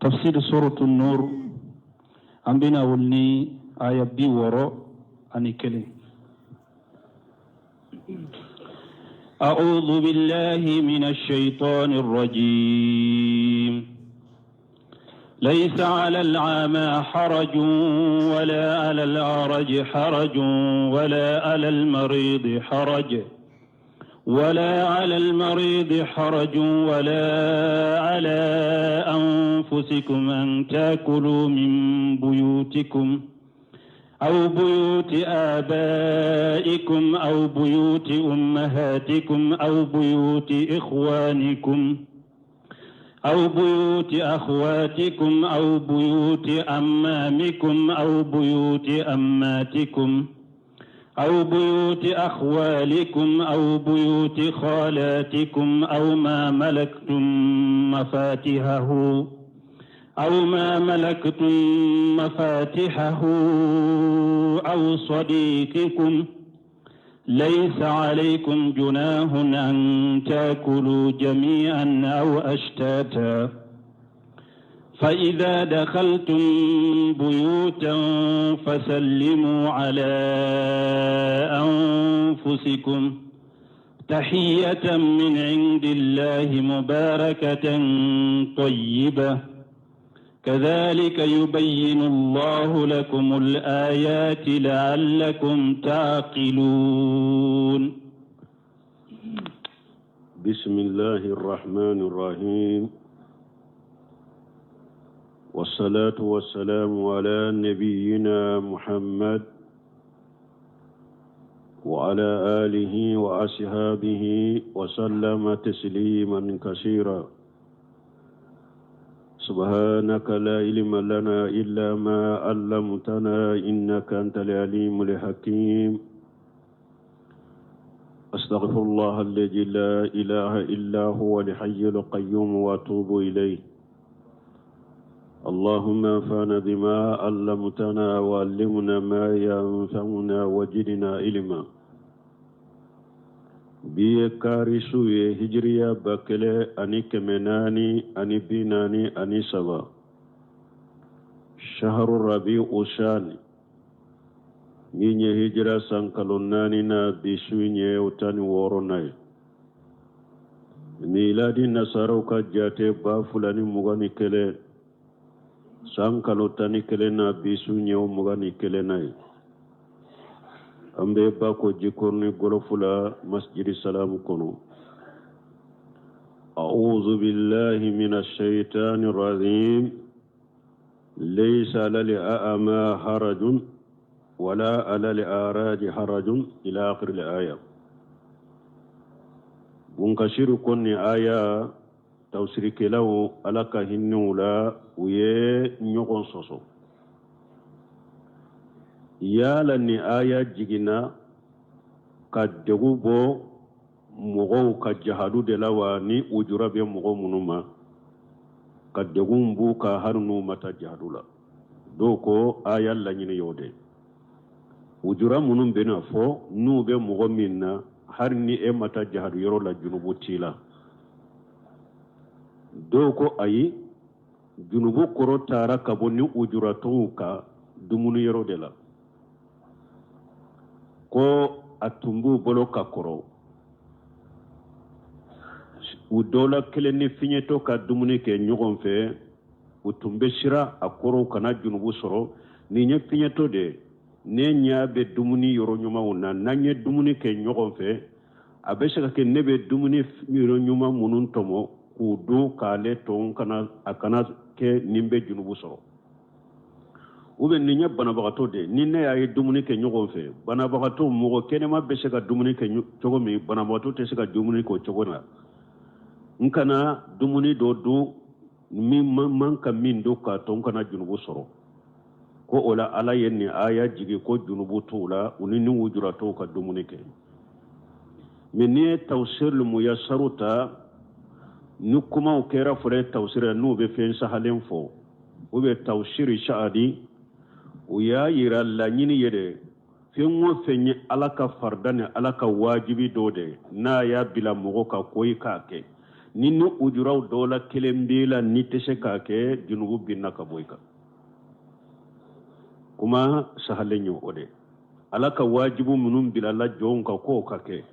تفسير سورة النور عندنا ولني آية بي وراء أني كلي. أعوذ بالله من الشيطان الرجيم. ليس على الأعمى حرج ولا على الأعرج حرج ولا على المريض حرج ولا على أنفسكم أن تأكلوا من بيوتكم أو بيوت آبائكم أو بيوت أمهاتكم أو بيوت إخوانكم أو بيوت أخواتكم أو بيوت أمامكم أو بيوت أماتكم أو بيوت أخوالكم أو بيوت خالاتكم أو ما ملكتم مفاتحه أو صديقكم. ليس عليكم جناح أن تأكلوا جميعا أو أشتاتا فإذا دخلتم بيوتا فسلموا على أنفسكم تحية من عند الله مباركة طيبة كذلك يبين الله لكم الآيات لعلكم تعقلون. بسم الله الرحمن الرحيم والصلاة والسلام على نبينا محمد وعلى آله وأصحابه وسلم تسليما كثيرا. سبحانك لا علم لنا إلا ما علمتنا إنك أنت العليم الحكيم. أستغفر الله الذي لا إله إلا هو الحي القيوم وأتوب إليه. اللهم انفعنا بما علمتنا وعلمنا ما ينفعنا وزدنا علما. بيكاري سوية هجرية بكلة أني كمناني أني بيناني أني سبا شهر الربيع الثاني من هجرة سانكالوناني نا بسوية وتاني ووروناي ميلادي نصاروكا جاتي بافلاني مغاني كلة سانكالوتاني كلة نا بسوية ومغاني كلة ناي ambe bako jikorni golofula masjidi salamu kono. A'udhu billahi minash shaitani rajim. Laysa lil a'ma harajun wala ala al araji harajun ila akhir al aya. Bunkashiru konni aya tawsiri kelawo alaka hinnula uye nyokon soso. Yala ni aya jigina ka degu bo mogow ka jahadu de lawa ni ujura be mogo munuma ka degu mbu ka harnu mata jahadula doko aya la nyini yode ujura munum bena fo nu be mogo minna harni e mata jahadu yoro la junubu tila doko ayi junubu koro tara ka bonni ujura to ka dumunu yoro de la ko atumbu bolo kakoro udola keleni finyeto ka dumuni ke nyogon fe utumbe shira akoro kana junubu soro ni nye finyeto de ne nya be dumuni yoro nyuma una nanye dumuni ke nyogon fe abeshaka ke nebe dumuni yoro nyuma munun tomo kudu kale ton kana akana ke nimbe junubu soro ube ninya banabagato de ninne ay dumuni ke nyogon fe banabagato mogo kenema beshaka dumuni ke chogo mi banabagato tesaka dumuni ko chogona nkana dumuni do du mi manka min do ka ton kana junubu soro ko ola ala yenni aya jigi ko junubu tula unini wujura to ka dumuni ke minni tawsir muyassaruta nukuma ukera fure tawsir nu be fen sahalen fo ube tawsir sha'adi uya yira la nyini yede fenwo fenye alaka fardane alaka wajibi dode na ya bila mogo ka koyi ka ke ninu ujuraw dola kelembila nitese kake junubu binna kaboyka kuma sahalenyo ode alaka wajibu munum bilala jonka ko kake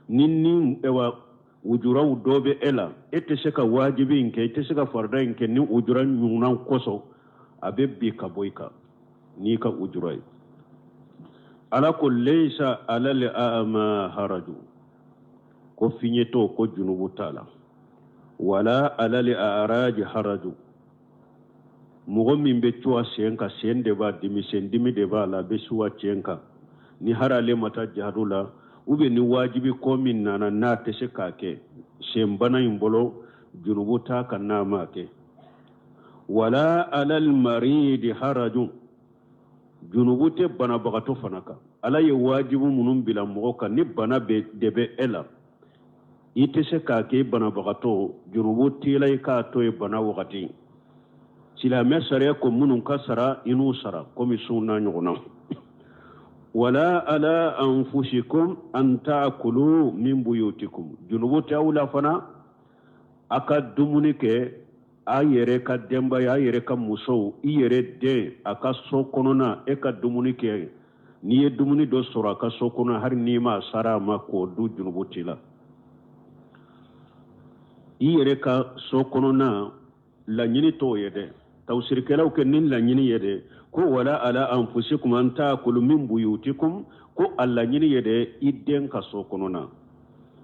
ninni ewa ujuraw dobe ela etese ka wajibi inke etese ka farda inke ni ujuran nyunan koso abe bi kaboyka ni ka ujuray alako laysa alal a'ma haraju ko finyeto ko junubu tala wala alal a'raj haraju mogo min be cuwa senka sen de ba dimi sen dimi de ba la be suwa cenka ni harale mata jahadula ube ni wajibi ko min nana na tese kake sen bana imbolo junubu ta kana make wala alal marid haraju junubu te bana bagato fanaka ala ye wajibu munum bila mogo ka ni bana be debe ela itese kake bana bagato junubu tilay ka to e bana wakati silame sare ko munun kasara inu sara komi sunna nyogona wala ala anfusikum an taakulu min buyutikum junubu tawla fana aka dumuni ke ayere ka demba ya yere ka muso iyere de aka sokonona e ka dumuni ke ni dumuni do sora ka sokona har ni ma sara ma ko du junubu tila iyere ka sokonona la nyini to yede tawsir kelaw ke nin la nyini yede ko wala ala anfusikum an taakulu min buyutikum ko alla nyini yede idden ka sokonona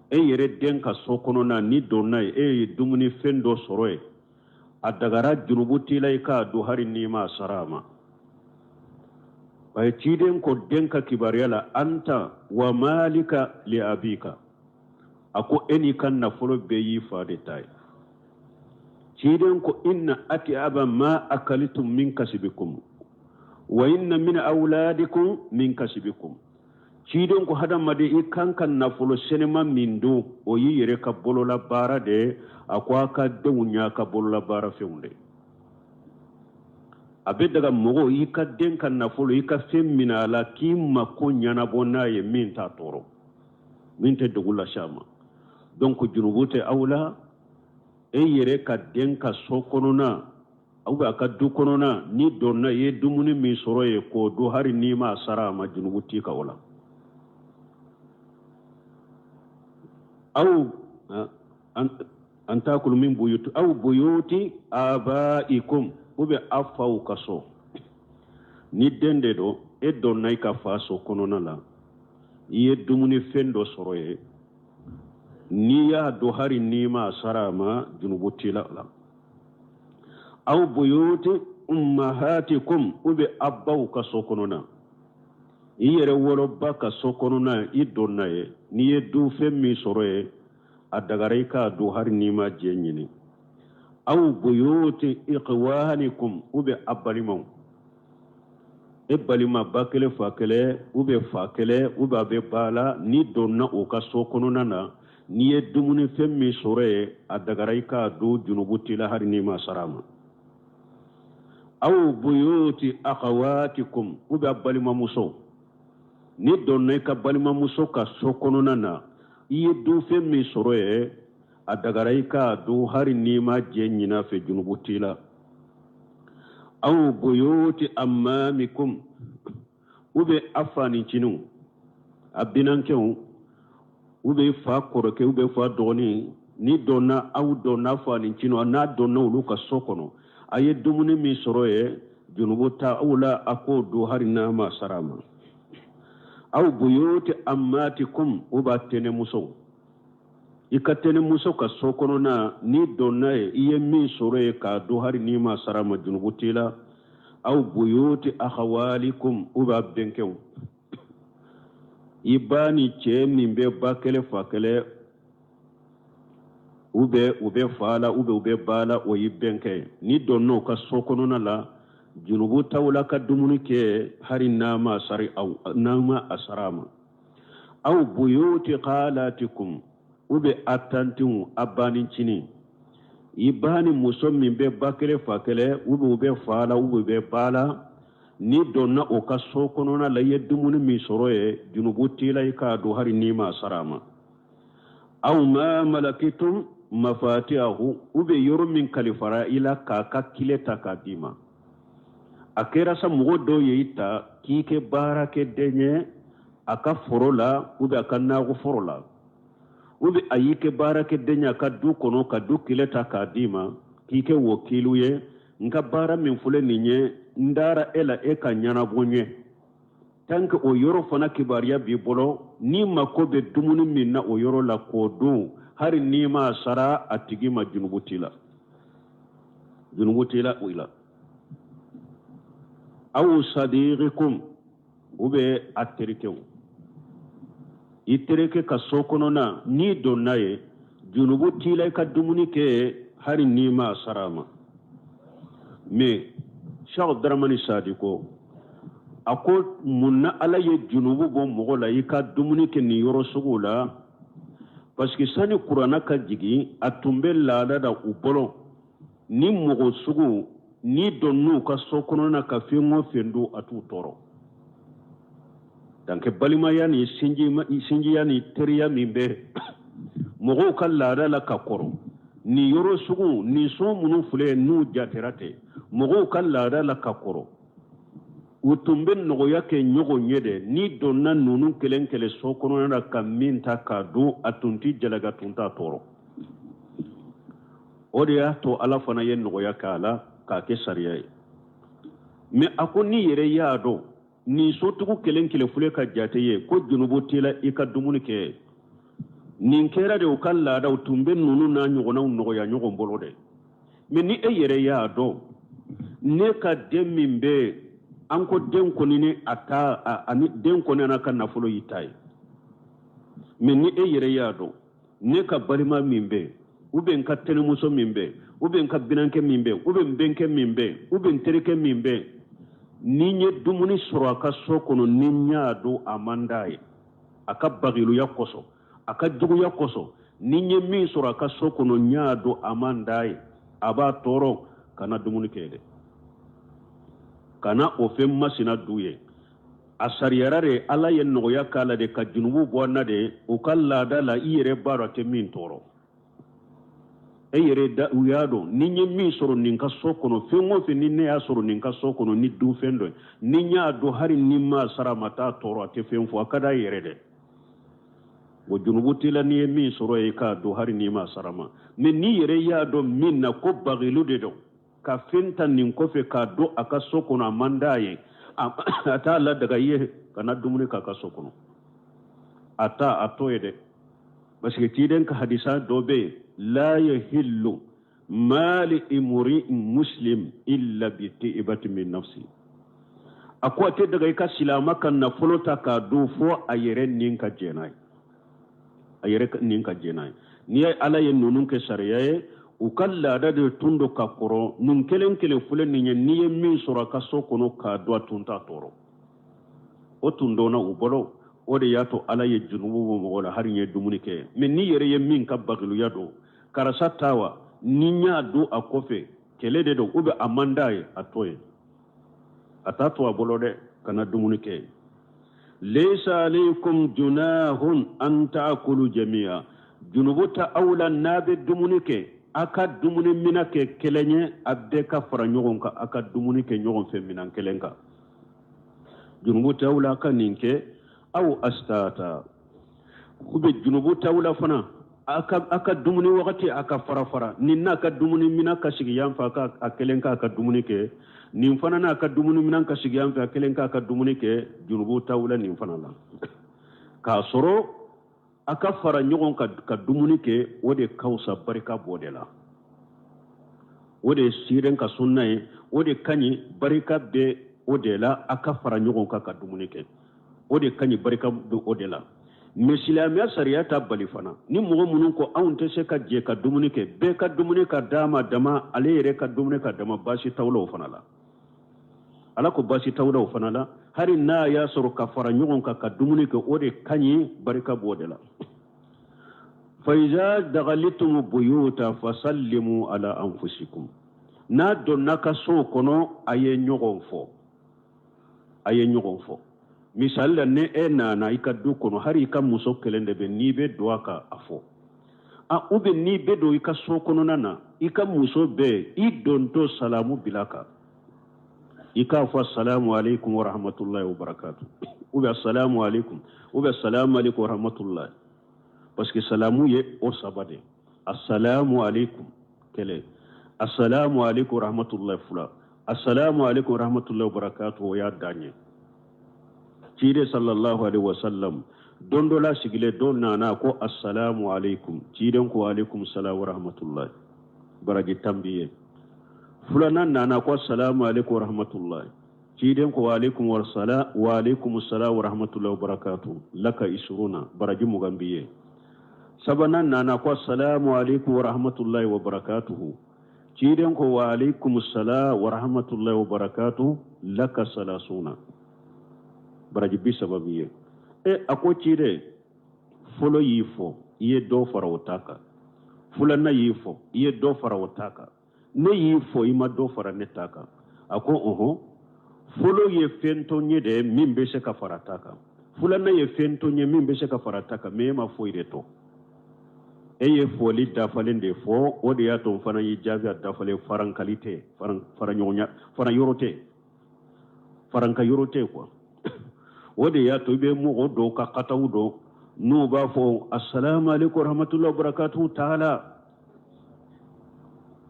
e yere den ka sokonona ni donna e dumuni fendo soroe adagara junubu tilay ka do hari ni ma sarama bay tiden ko denka kibariyala anta wa malika li abika ako eni kan na folo be yi faade tay tiden ko inna atiaba ma akalitum min kasibikum wa inna min awladikum min kasibikum tiden ko hadamade i kankan na folo senema min do o yi yere ka bolola bara de akwa ka dewunya ka bolola bara feunde abe daga mogo i ka denkan na folo i ka femmina la kimma ko nyana bonaye min ta toro min te dogula shama donc junubute awla e yere ka denka sokonona awba ka dukonona ni donna ye dumuni mi soroye ko do hari ni ma sara ma junubuti ka wala aw an takulu min buyuti aw buyuti abaikum ube afaw kaso ni dende do e donna ka fa sokonona la ye dumuni fendo soroye ni ya do hari ni ma sarama junubuti la aw buyuti ummahatikum ube abbaw ka sokonona iyere woro baka sokonona idonna ye ni ye du femmi soroye adagaray ka do hari ni ma jenyini aw buyuti iqwanikum ube abalimaw e balima bakele fakele ube fakele ube abe bala ni donna o ka sokonona na ni ye dumuni femmi soroye adagaray ka do junubuti la hari ni ma sarama aw buyuti akhawatikum ube balima muso ni donna ka balima muso ka sokonona na iye du femmi soroye adagaray ka do hari ni ma jenyina fe junubuti la aw buyuti ammamikum ube afani chinu abinankew ube fa koroke ube fa doni ni donna aw donna fani chinu na donna ulu ka sokono aye dumuni mi soroye junubuta awla ako do hari na ma sarama aw buyuti ammatikum uba tene muso ikatene muso ka sokono na ni donna iye mi soroye ka do hari ni ma sarama junubutila aw buyuti akhawalikum uba benkew ibani chemi mbe bakele fakele ube fala ube bala o yibenke ni donno ka sokono na la junubu tawla ka dumuni ke hari nama sari aw nama asrama aw buyuti qalatikum ube atantum abani chini ibani musommi be bakele fakele ube fala ube bala ni donna o ka sokono na la yedumuni mi soroye junubu tilay ka do hari nima sarama aw ma malakitum mafatihahu ube yoro min kalifara ila ka kileta ka dima akera sa mugo do yeita kike barake denye aka forola ube aka nago forola ube ayike barake denye aka du kono ka du kileta ka dima kike wakilu ye nka bara min fule ninye ndara ela eka nyana bonye tanke o yoro fana kibariya bi bolo ni mako be dumuni min na o yoro la ko du hari ni ma sara atigi ma junubutila wila aw sadiqikum ube aterikew itereke ka sokono na ni donnaye junubutila ka dumuni ke hari ni ma sarama me Cheikh Dramani Sadiko ako munna ala ye junubu bo mogola yika dumuni ke ni yoro sugula parce que sani kurana ka jigi atumbe laada da ubolo ni mogo sugu ni donnu ka sokono na ka fengo fendu atu toro danke balima yani sinji yani teriya mimbe mogo ka laada la ka koro ni yoro sugu ni so munu fule nu jaterate mogo ka laada la ka koro utumbe nogo yake nyogo nyede ni donna nunu kelen kele sokono na kaminta kadu atunti jalaga tunta toro odiya to ala fana yen nogo yakala ka ke sariya me akoni yere yado ni sotugo kelen kele fule ka jateye ko junubo tela ika dumuni ke nin kera de ukalla da utumbe nunu na nyogo na nogo ya nyogo mbolode me ni e yere yado ne ka demimbe anko den koni ne ata ani den koni na kan nafulo yitai men ni e yere yado ne ka balima mimbe uben ka tenemuso mimbe uben ka binanke mimbe uben benke mimbe uben tereke mimbe ni nye dumuni soro aka sokono ni nyaado amandaye aka bagilu yakoso aka jugu yakoso ni nye mi soro aka sokono nyaado amandaye aba toro kana dumuni kede kana ofen masina duye asariyarare ala ye nogoya kala de ka junubu bonna de ukalla dala iyere baro te min toro eyere da uyado ninye min soro ninka sokono fengo fe ninne ya soro ninka sokono ni du fendo ninya do hari nimma sara mata toro te fenfo akada yere de wo junubu tila ni min soro e ka do hari nimma sarama me ni yere ya do min na ko bagilu de do ka fenta nin kofe ka do aka sokono amandaye ata la daga ye kana dumuni ka sokono ata atoyede parce que tiden ka hadisa dobe la yahillu mali imri muslim illa bi ti'ibati min nafsi akwa te daga ka silama kan na folota ka do fo ayere nin ka jenay ni ala ye nunun ke sariya ukalla da de tundo ka koro nun kelen fule ni ye min sura ka sokono ka do tunta toro o tundo na ubolo o de yato ala ye junubu mo wala har nye dumuni ke men ni yere ye min ka bagilu yado karasa tawa ni nya do akofe kele de do ube amandaye atoye atato abolo de kana dumuni ke laysa alaykum junahun an ta'kulu jami'a junubuta awla nabe dumuni ke aka dumuni mina ke kelenye abde ka fara nyogon ka aka dumuni ke nyogon fe minan kelenka junubu tawla ka ninke aw astata kube junubu tawla fana aka dumuni wakati aka fara ninna ka dumuni mina ka sigi yanfa ka akelenka aka dumuni ke nin fana na aka dumuni mina ka sigi yanfa akelenka aka dumuni ke junubu tawla nin fana la ka soro aka fara ɲɔgɔn ka dumuni kɛ o de kausa barika b'o de la o de siren ka sunna ye o de kaɲi barika bɛ o de la aka fara ɲɔgɔn ka dumuni kɛ o de kaɲi barika bɛ o de la mais silamɛya sariya ta bali fana ni mɔgɔ minnu ko anw tɛ se ka jɛ ka dumuni kɛ bɛɛ ka dumuni ka dama dama ale yɛrɛ ka dumuni ka dama baasi t'aw o fana la ala ko baasi t'aw o fana la hari n'a y'a sɔrɔ ka fara ɲɔgɔn ka dumuni kɛ o de kaɲi barika b'o de la fa iza dagalitum buyuta fasallimu ala anfusikum n'a donna ka so kɔnɔ a ye ɲɔgɔn fɔ misali la ne e nana i ka du kɔnɔ hari i ka muso kelen de bɛ n'i bɛ don a kan a fɔ ube ni be do i ka so kɔnɔna na i ka muso bɛɛ i donto salamu bilaka i k'a fɔ assalamu alaikum wa rahmatullahi wa barakatuh ube assalamu alaikum ube assalamu alaikum wa rahmatullahi parce que salamu ye o saba de assalamu alaikum kele assalamu alaikum wa rahmatullahi fula assalamu alaikum wa rahmatullahi wa barakatuh o ya danye cire sallallahu alaihi wasallam don dola sigile don nana ko assalamu alaikum ciren ko alaikum salam wa rahmatullahi baraji tambiye fulanan nana ko assalamu alaikum wa rahmatullahi ciren ko alaikum wa salam wa rahmatullahi wa barakatuh laka isruna baraji mugambiye sabanan nana ko assalamu alaikum wa rahmatullahi wa barakatuh ciren ko wa alaikum salam wa rahmatullahi wa barakatuh laka salasuna baraji bi sababiye ako cire folo yifo iye do fara wotaka fulanna yifo iye do fara wotaka ne yifo ima do fara netaka ako folo ye fento nyede min be se ka farataka fulanna ye fento nye min be se ka farataka me ma fo ire to eye foli dafalende fo odi ya to fana yi jabi dafale faran kalite faran nyonya faran yorote faran ka yorote quoi wode ya to be mu do ka qataw do no ba fo assalamu alaikum rahmatullahi wa barakatuh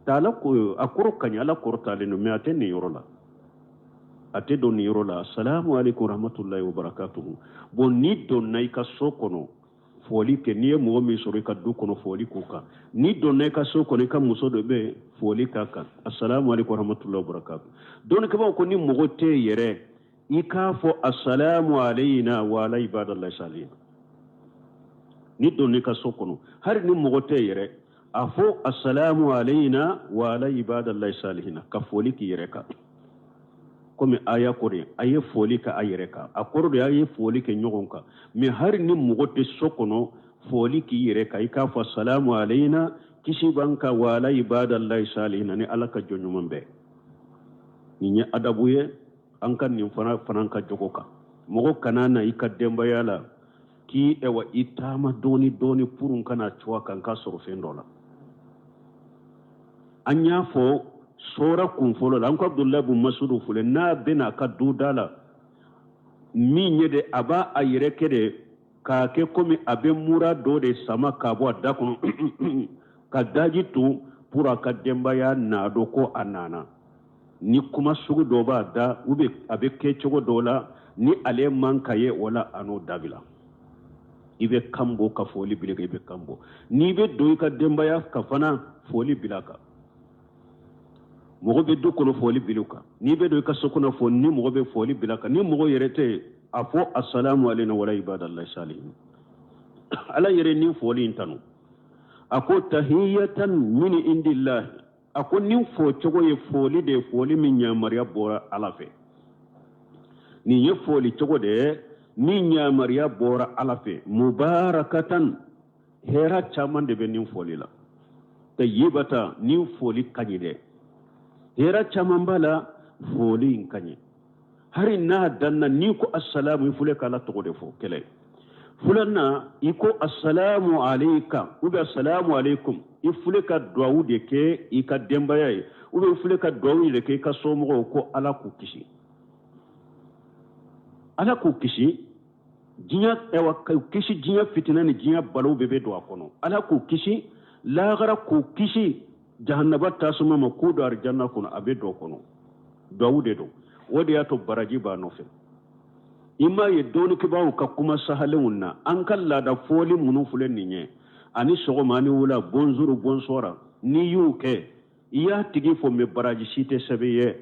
taala ko akoro kanya la kortale no me ateni yorola ate do ni yorola assalamu alaikum rahmatullahi wa barakatuh bon ni do nay ka sokono foli ke ni mo mi sori ka du kono foli ko ka ni do nay ka sokono ka muso do be foli ka assalamu alaikum rahmatullahi wa barakatuh don ke ba ko ni mo gote yere ikafo assalamu alayna wa ala ibadallahi salihin ni donni ka sokono har ni mogote yere afo assalamu alayna wa ala ibadallahi salihin ka foli ki yere ka comme aya kore aye foli ka ayere ka akoro de aye foli ke nyogonka me har ni mogote sokono foli ki yere ka ikafo assalamu alayna kishi banka wa ala ibadallahi salihin ni alaka jonyumambe ni adabuye an kan nin fana ka jogo kan mogo kanana i ka denbaya la ki ewa i taama doni purun kana cuwa kan ka sɔrɔ fen dɔ la an y'a fɔ sora kun fɔlɔ la an ko abdullahi bin masudu fule n'a bɛna ka duda la min ye de a b'a a yɛrɛ kɛ de k'a kɛ komi a bɛ mura dɔ de sama k'a bɔ a da kɔnɔ ka daji tun pour a ka denbaya n'a dɔn ko a nana ni kuma sugu dɔ b'a da u bɛ a bɛ kɛ cogo dɔ la ni ale man ka ye wala a n'o dabila i bɛ kan bɔ ka foli bila kan i bɛ kan bɔ n'i bɛ don i ka denbaya ka fana foli bila kan mɔgɔ bɛ du kɔnɔ foli bila kan n'i bɛ don i ka so kɔnɔ fɔ ni mɔgɔ bɛ foli bila kan ni mɔgɔ yɛrɛ tɛ a fɔ assalamu alayna wala ibadallahi salihin ala yɛrɛ ni foli in tanu a ko tahiyatan min indillahi a ko nin fɔ cogo ye foli de foli min yamariya bɔra ala fɛ nin ye foli cogo de min yamariya bɔra ala fɛ mubarakatan hɛra caman de bɛ nin foli la tayyibata nin foli ka ɲi dɛ hɛra caman b'a la foli in ka ɲi hari n'a danna ni ko assalamu i fule k'ala tɔgɔ de fɔ kɛlɛ fulanna i ko assalamu alayka ou bien assalamu alaykum i fule ka duwawu de kɛ i ka denbaya ye ou bien i fule ka duwawu de kɛ i ka somɔgɔw ko ala k'u kisi ala k'u kisi diɲɛ k'u kisi diɲɛ fitina ni diɲɛ balaw bɛɛ bɛ don a kɔnɔ ala k'u kisi lahara k'u kisi jahannaba tasuma ma k'u don arijanna kɔnɔ a bɛ don o kɔnɔ duwawu de don o de y'a to baraji b'a nɔfɛ i m'a ye dɔɔnikibaw ka kuma sahalenw na an ka laada fɔli minnu filɛ nin ye ani sɔgɔma ani wula bonjour bonsoir n'i y'u kɛ i y'a tigi fɔ mɛ baraji si tɛ sɛbɛn ye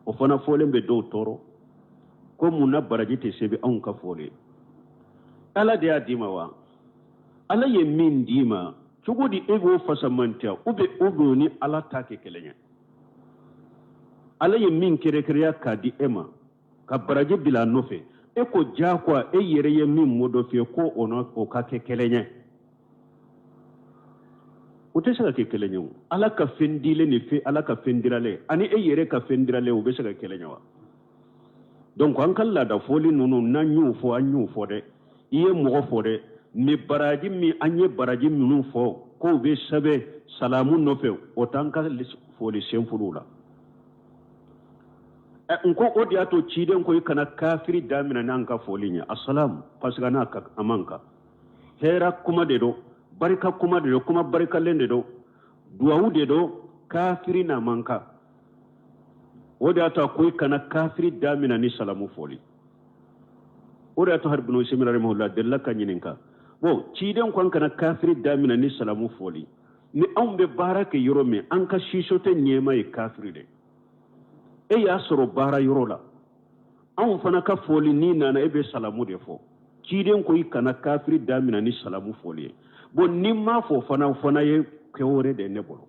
o fana fɔlen bɛ dɔw tɔɔrɔ ko mun na baraji tɛ sɛbɛn anw ka fɔli ala de y'a d'i ma wa ala ye min d'i ma cogo di e b'o fasamantiya ou bien o don ni ala ta kɛ kɛlɛ ye ala ye min kɛrɛkɛrɛya k'a di e ma ka baraji bila a nɔfɛ e ko diyagoya e yɛrɛ ye min mɔ dɔ fɛ ko o ka kɛ kɛlɛ ye o tɛ se ka kɛ kɛlɛ ye o ala ka fɛn dilen ni fɛ ala ka fɛn diralen ani e yɛrɛ ka fɛn diralen o bɛ se ka kɛlɛ ye wa donc an ka laada fɔli ninnu n'an y'o fɔ an y'o fɔ dɛ i ye mɔgɔ fɔ dɛ ni baraji mi anye baraji minnu fɔ ko be sɛbɛ salamu nɔfɛ o t'an ka foli senfulu la nko o de y'a to ciden ko i kana kafiri damina n'an ka foli ɲɛ assalamu parce que n'a a man kan hɛra kuma de do barika kuma de do kuma barikalen de do duwawu de do kafiri na man kan o de y'a to ko i kana kafiri damina ni salamu foli o de y'a to har ibn Usaymin rahimahullah delila ka ɲininka bon ciden ko an kana kafiri damina ni salamu foli ni anw bɛ baara kɛ yɔrɔ min an ka siso tɛ ɲɛma ye kafiri de e y'a sɔrɔ baara yɔrɔ la anw fana ka foli ni nana e bɛ salamu de fɔ ciden ko i kana kafiri damina ni salamu foli ye bon ni m'a fɔ fana ye kɛ wɛrɛ de ne bolo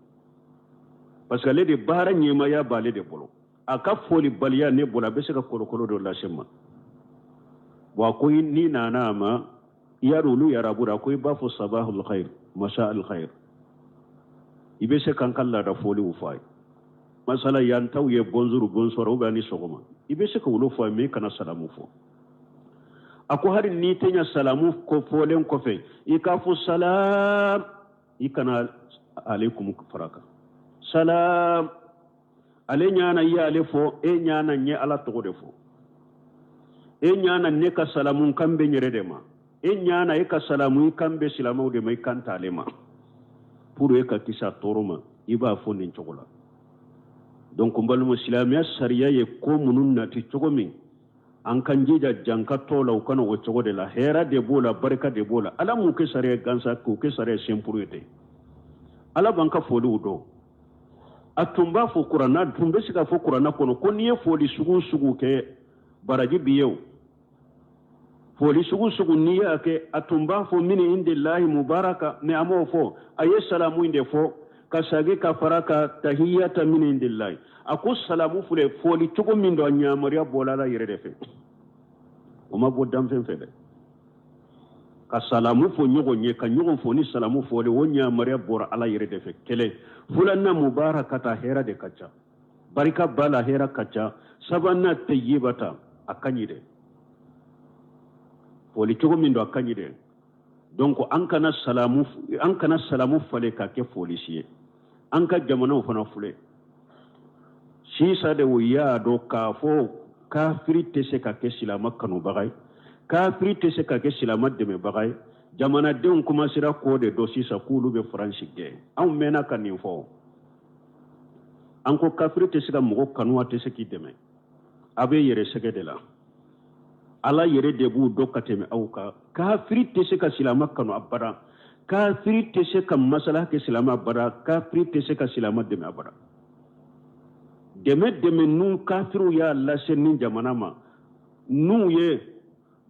parce que ale de baara ɲɛmaya b'ale de bolo a ka foli baliya ne bolo a bɛ se ka kolokolo dɔ lase ma bon a ko ni nana a ma i y'a dɔn olu yarabu a ko i b'a fɔ sabahul khair masa al khair i bɛ se k'an ka laada foliw fɔ a ye masala yan taw ye bonjour bonsoir ou bien ni sɔgɔma i bɛ se ka olu fɔ a ye mais i kana salamu fɔ a ko hari n'i tɛ ɲɛ salamu ko fɔlen kɔfɛ i k'a fɔ salam i kana alaikum fara kan salam ale ɲana i y'ale fɔ e ɲana n ye ala tɔgɔ de fɔ e ɲana ne ka salamu kan bɛ n yɛrɛ de ma e ɲana e ka salamu i kan bɛ silamɛw de ma i kan t'ale ma pour e ka kisi a tɔɔrɔ ma i b'a fɔ nin cogo la donc n balima silamɛya sariya ye ko minnu nati cogo min an kan jija janka tɔ la u kana o cogo de la hɛra de b'o la barika de b'o la ala m'u kɛ sariya gansa k'u kɛ sariya simpuru ye ten ala b'an ka foliw dɔn a tun b'a fɔ kuranna tun bɛ se ka fɔ kuranna kɔnɔ ko n'i ye foli sugu sugu kɛ baraji b'i ye o foli sugu sugu n'i y'a kɛ a tun b'a fɔ min indillahi mubaraka mais a m'o fɔ a ye salamu in de fɔ ka sagi ka fara ka tahiyata min indillahi a ko salamu filɛ foli cogo min don a ɲamariya bɔla ala yɛrɛ de fɛ o ma bɔ danfɛn fɛ dɛ ka salamu fɔ ɲɔgɔn ye ka ɲɔgɔn fɔ ni salamu fɔli o ɲamariya bɔra ala yɛrɛ de fɛ kɛlɛ filanan mubarakata hɛra de ka ca barika b'a la hɛra ka ca sabanan tayyibata a ka ɲi dɛ foli cogo min don a ka ɲi dɛ donc an kana salamu fale ka kɛ foli si ye an ka jamanaw fana filɛ sisa de o y'a dɔn k'a fɔ kafiri tɛ se ka kɛ silama kanubaga ye kafiri tɛ se ka kɛ silama dɛmɛbaga ye jamanadenw commencera k'o de dɔn sisan k'olu bɛ faransi gɛn anw mɛnna ka nin fɔ an ko kafiri tɛ se ka mɔgɔ kanu a tɛ se k'i dɛmɛ a bɛ yɛrɛ sɛgɛ de la ala yɛrɛ de b'u dɔn ka tɛmɛ aw kan kafiri tɛ se ka silama kanu abada kafiri tɛ se ka masala kɛ silama abada kafiri tɛ se ka silama dɛmɛ abada dɛmɛ n'u kafiriw y'a lase ni jamana ma n'u ye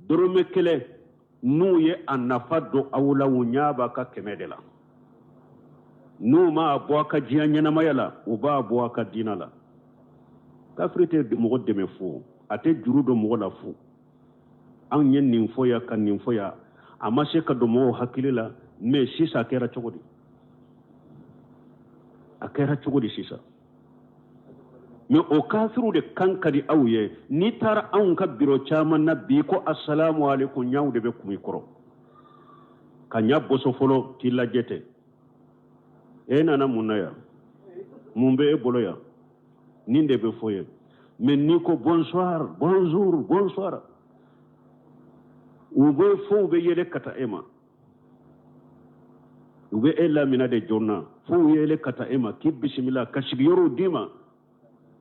dɔrɔmɛ kelen n'u ye a nafa dɔn aw la u ɲa b'a ka kɛmɛ de la n'u ma bɔ a ka diɲɛ ɲɛnamaya la u b'a bɔ a ka diinɛ la kafiri tɛ mɔgɔ dɛmɛ fo a tɛ juru dɔn mɔgɔ la fo an ye nin fɔ ya ka nin fɔ ya a ma se ka don mɔgɔw hakili la mais sisan a kɛra cogo di sisan mais o kafiru de kan ka di aw ye n'i taara anw ka biro caman na bi ko assalamu alaikum ɲaw de bɛ kun i kɔrɔ ka ɲa boso fɔlɔ k'i lajɛ tɛ e nana mun na yan mun bɛ e bolo yan nin de bɛ fɔ ye mais n'i ko bonsoir bonjour bonsoir u bɛ fɔ u bɛ yɛlɛ ka taa e ma u bɛ e lamina de joona fo u yɛlɛ ka taa e ma k'i bisimila ka sigiyɔrɔw d'i ma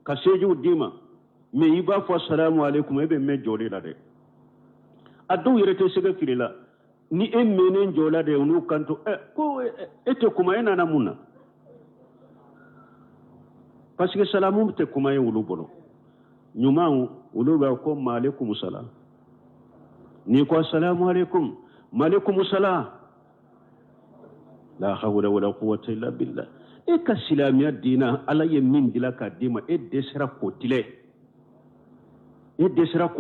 ka sejiw d'i ma mais i b'a fɔ assalamu alaikum e bɛ mɛn jɔli la dɛ a dɔw yɛrɛ tɛ sɛgɛ fili la ni e mɛnnen jɔ la dɛ u n'u kanto ko e tɛ kuma e nana mun na parce que salamu tɛ kuma ye olu bolo ɲumanw olu b'a ko maaleykum salam n'i ko assalamu alaikum maaleykum salam la hawla wala quwwata illa billah e ka silamɛya diina ala ye min dila k'a d'i ma e dɛsɛra k'o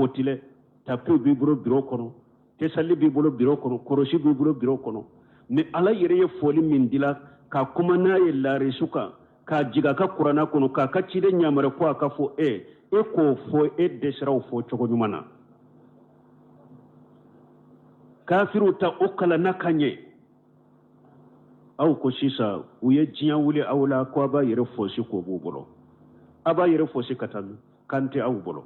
tilɛ tapiw b'i bolo biro kɔnɔ tesali b'i bolo biro kɔnɔ kɔrɔsi b'i bolo biro kɔnɔ mais ala yɛrɛ ye foli min dila k'a kuma n'a ye laarisu kan k'a jigin a ka kuranna kɔnɔ k'a ka ciden ɲamari ko a ka fɔ e k'o fɔ e dɛsɛra o fɔ cogo ɲuman na kafiru ta okala nakanye au ko sisa uye jiyan wuli awla ko ba yere fosi ko bubolo aba yere fosi katan kante au bolo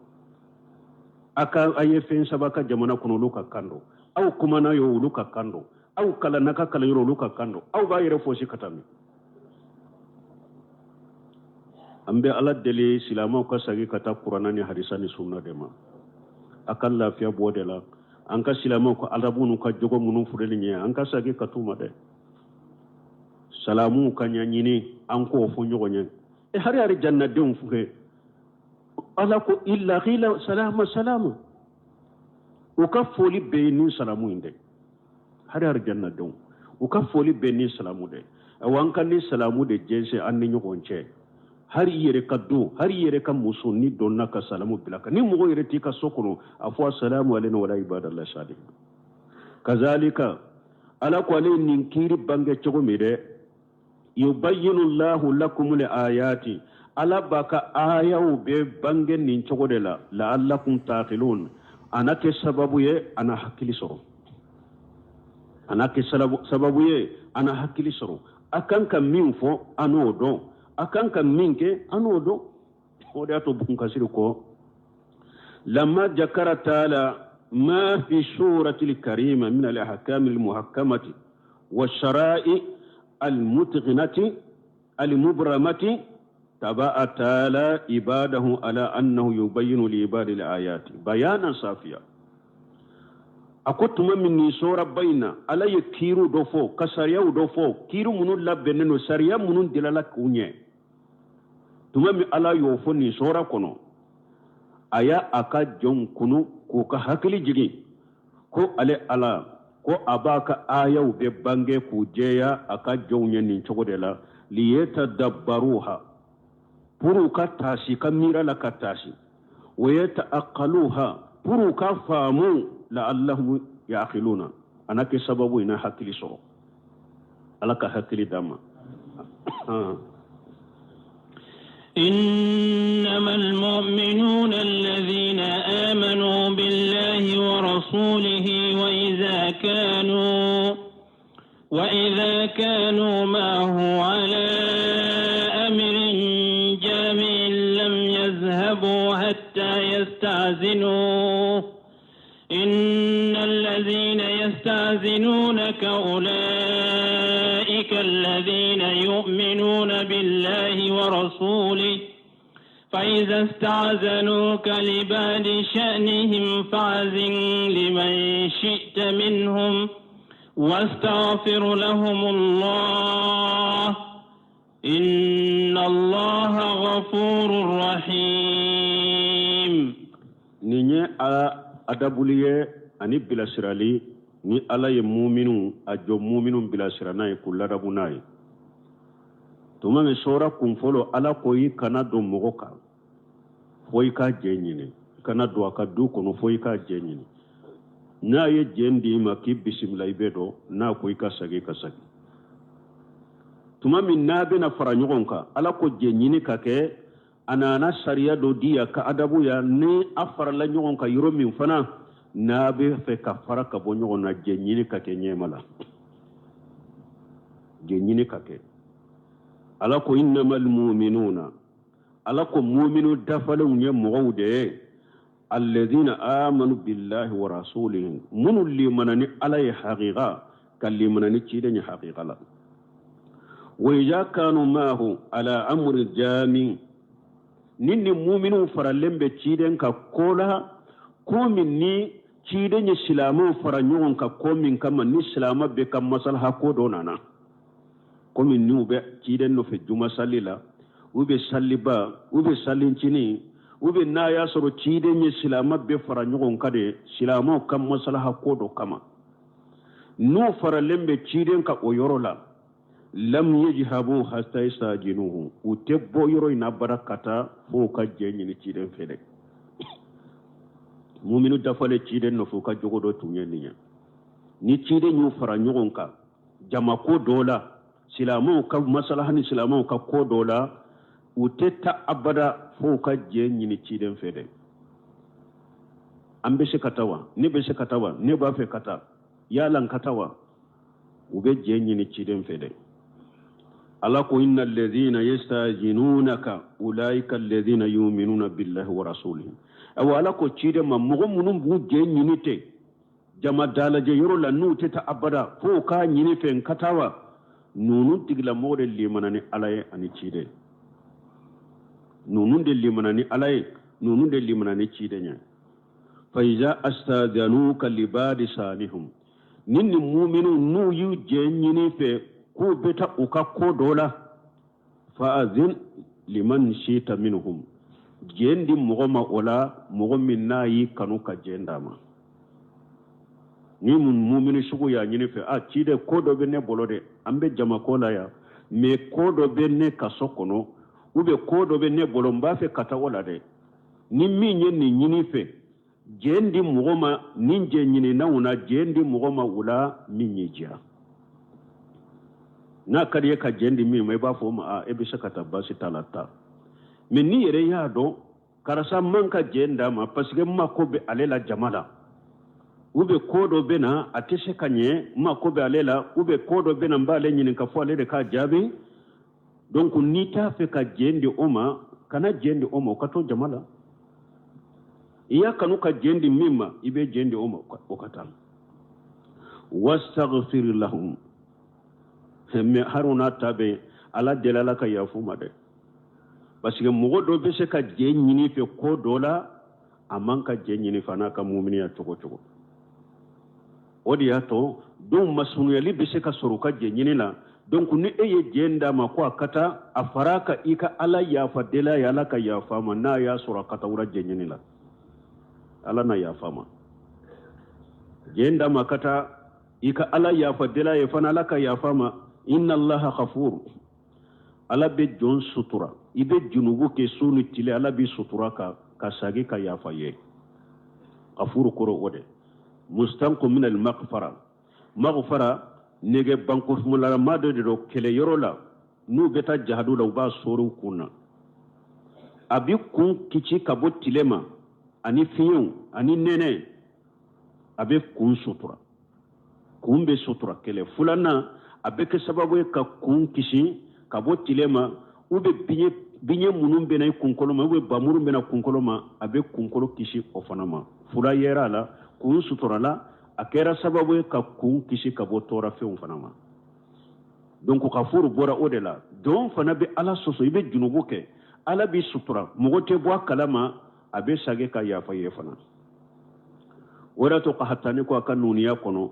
aka aye fen sabaka jamana kuno luka kando au kuma na yo luka kando au kala naka kala yoro luka kando au ba yere fosi katan ambe ala dele silama ko sagi kata qur'ana ni hadisa ni sunna de ma akan lafiya bodela an ka silama ko alabunu ka jogo munun fudeli nye an ka sagi katuma de salamu kanya nyini an ko fu nyogonye hari hari jannatin fuke ala ko illa khila salama salama o ka foli be ni salamu inde hari hari jannatin o ka foli be ni salamu de awan kan ni salamu de jense an ni nyogonche hari yere kaddo hari yere kan musuni donna ka salamu bilaka ni mugo yere tika sokono afwa assalamu alayna wala ibadallah salih kazalika ala ko ne ninkiri bange chogo mide yubayyinu Allahu lakum al-ayati ala baka ayaw be bange nin chogo de la la'allakum taqilun anake sababu ye ana hakili soro anake sababu ye ana hakili soro akan kan min fo anodo akan kan minke anodo ode ato bun kasiri ko lamma jakara taala ma fi surati al-karima min al-ahkam al-muhakkamati wash-shara'i al-mutghinati al-mubramati taba'a taala ibadahu ala annahu yubayyinu li ibadi al-ayati bayanan safiya akotuma min ni sura bayna ala yakiru dofo kasariya dofo kiru munun labbenno sariya munun dilala kunye tuma mi ala yo fo ni sora kono aya aka jon kunu ko ka hakili jigi ko ale ala ko abaka ayaw be bange ku jeya aka jonye ni chogode la li yatadabbaruha puru ka tashi kamira la ka tashi wa yataaqaluha puru ka famu la allahum yaqiluna anake sababu ina hakili so alaka hakili dama إنما المؤمنون الذين آمنوا بالله ورسوله وإذا كانوا معه على أمر جامع لم يذهبوا حتى يستأذنوه إن الذين يستأذنونك أولئك الذين يؤمنون بالله ورسوله فإذا استأذنوك لبعض شأنهم فأذن لمن شئت منهم واستغفر لهم الله إن الله غفور رحيم. adabuliye ani bilasirali ni ala ye mu'minu ajo mu'minun bilasirana ye kuladabu nayi tuma me sora kun folo ala koyi kana do mogo kan foyi ka jenyini kana do aka du kono foyi ka jenyini na ye jendi ma ki bismillah bedo na koyi ka sagi tuma min na be na fara nyogon ka ala ko jenyini ka ke anana sariya do diya ka adabu ya ni afara la nyogon ka yoro min fana na be fe ka fara ka bo nyogon na jenyini ka ke nyemala jenyini ka ke ala ko innamal mu'minuna ala ko mu'minu dafalu nye mugawde alladhina amanu billahi wa rasulihi munu limanani ala ya haqiqa kallimanani chide nya haqiqa la wa idha kanu mahu ala amri jami ninni mu'minu faralembe chiden ka kola komin ni chiden nya islamu faranyon ka komin kama ni islama be kam maslaha ko donana komin ni ube chiden no fe juma salila ube saliba ube salincini ube na ya soro chiden nya islama be faranyon kade islamu kam maslaha ko do kama no faralembe chiden ka oyorola lam yajhabu hatta yastajinuhu utebbo yoro ina barakata fo ka jenyi ni ciden fele mu'minu dafale ciden no fo ka jogodo tunyeninya ni ciden yu fara nyogon ka jama ko dola silamu ka masalaha ni silamu ka ko dola utetta abada fo ka jenyi ni ciden fele ambe se katawa ne be se katawa ne ba fe kata yalan katawa ube je ñini ciden fede ala ko inna alladhina yastajinunaka ulaika alladhina yu'minuna billahi wa rasulihi awa ala ko ciden ma mogo munum bu je ñini te jama dalaje yoro la nu te ta abada fo ka ñini fen katawa nunu tigla mode limanani alaye ani cide nunu de limanani alaye nunu de limanani cide nya fa iza astadhanuka libadi salihum ninni mu'minu nu yu je ñini fe ko beta uka ko dola fa azin liman shita minhum jendi mogoma ola mogomin nayi kanu ka jendama ni mun mu'minu sugu ya ñini fe a cide ko do be ne bolode ambe jama ko la ya me ko do be ne kasokono ube ko do be ne bolo mba fe kata wala de ni mi ñeni ñini fe jendi mogoma ninje ñini nawuna jendi mogoma wula min ñijia na kariye ka jendi mi mai ba fo ma a ebe shakata basi talata mais ni yere ya do karasa manka jenda ma parce que ma ko be alela jamala ube kodo bena atese kanye ma ko be alela ube kodo bena mbale nyini ka fo alele ka jabe donc ni ta fe ka jendi oma kana jendi oma ka to jamala iya kanu ka jendi mimma ibe jendi oma o kata wastaghfir lahum me haruna tabe ala delala ka yafuma de parce que mogo do be se ka je nyini fe ko dola aman ka je nyini fana ka mu'miniya chogo chogo odi ato don masunuyali be se ka soru ka je nyini la donc ni eye jenda ma ko akata afaraka ika ala yafa dela ya ala ka yafama na ya sura kata ura je nyini la ala na yafama jenda makata ika ala yafa dela ya fana ala ka yafama inna allaha ghafur ala be jon sutura ibe junubu ke sunu tile ala bi sutura ka sagi ka yafa ye ghafur koro ode mustanqu min al maghfara nege banko mulara mado de do kele yorola nu beta jahadu la ba soru kunna abi kun kici kabo tilema ani fiyu ani nene abe kun sutura kun be sutura kele fulana abe ke sababu ka kun kici kabo tilema ube binye munum bena kunkoloma ube bamuru bena kunkoloma abe kunkolo kici ofanama fula yera la kun sutura la akera sababu ka kun kici kabo tora fe ofanama donc kafuru bora odela don fana be ala soso ibe junubu ke ala bi sutura mogote bo kalama abe sage ka yafa yefana wala to qahatani ko kanuniya kono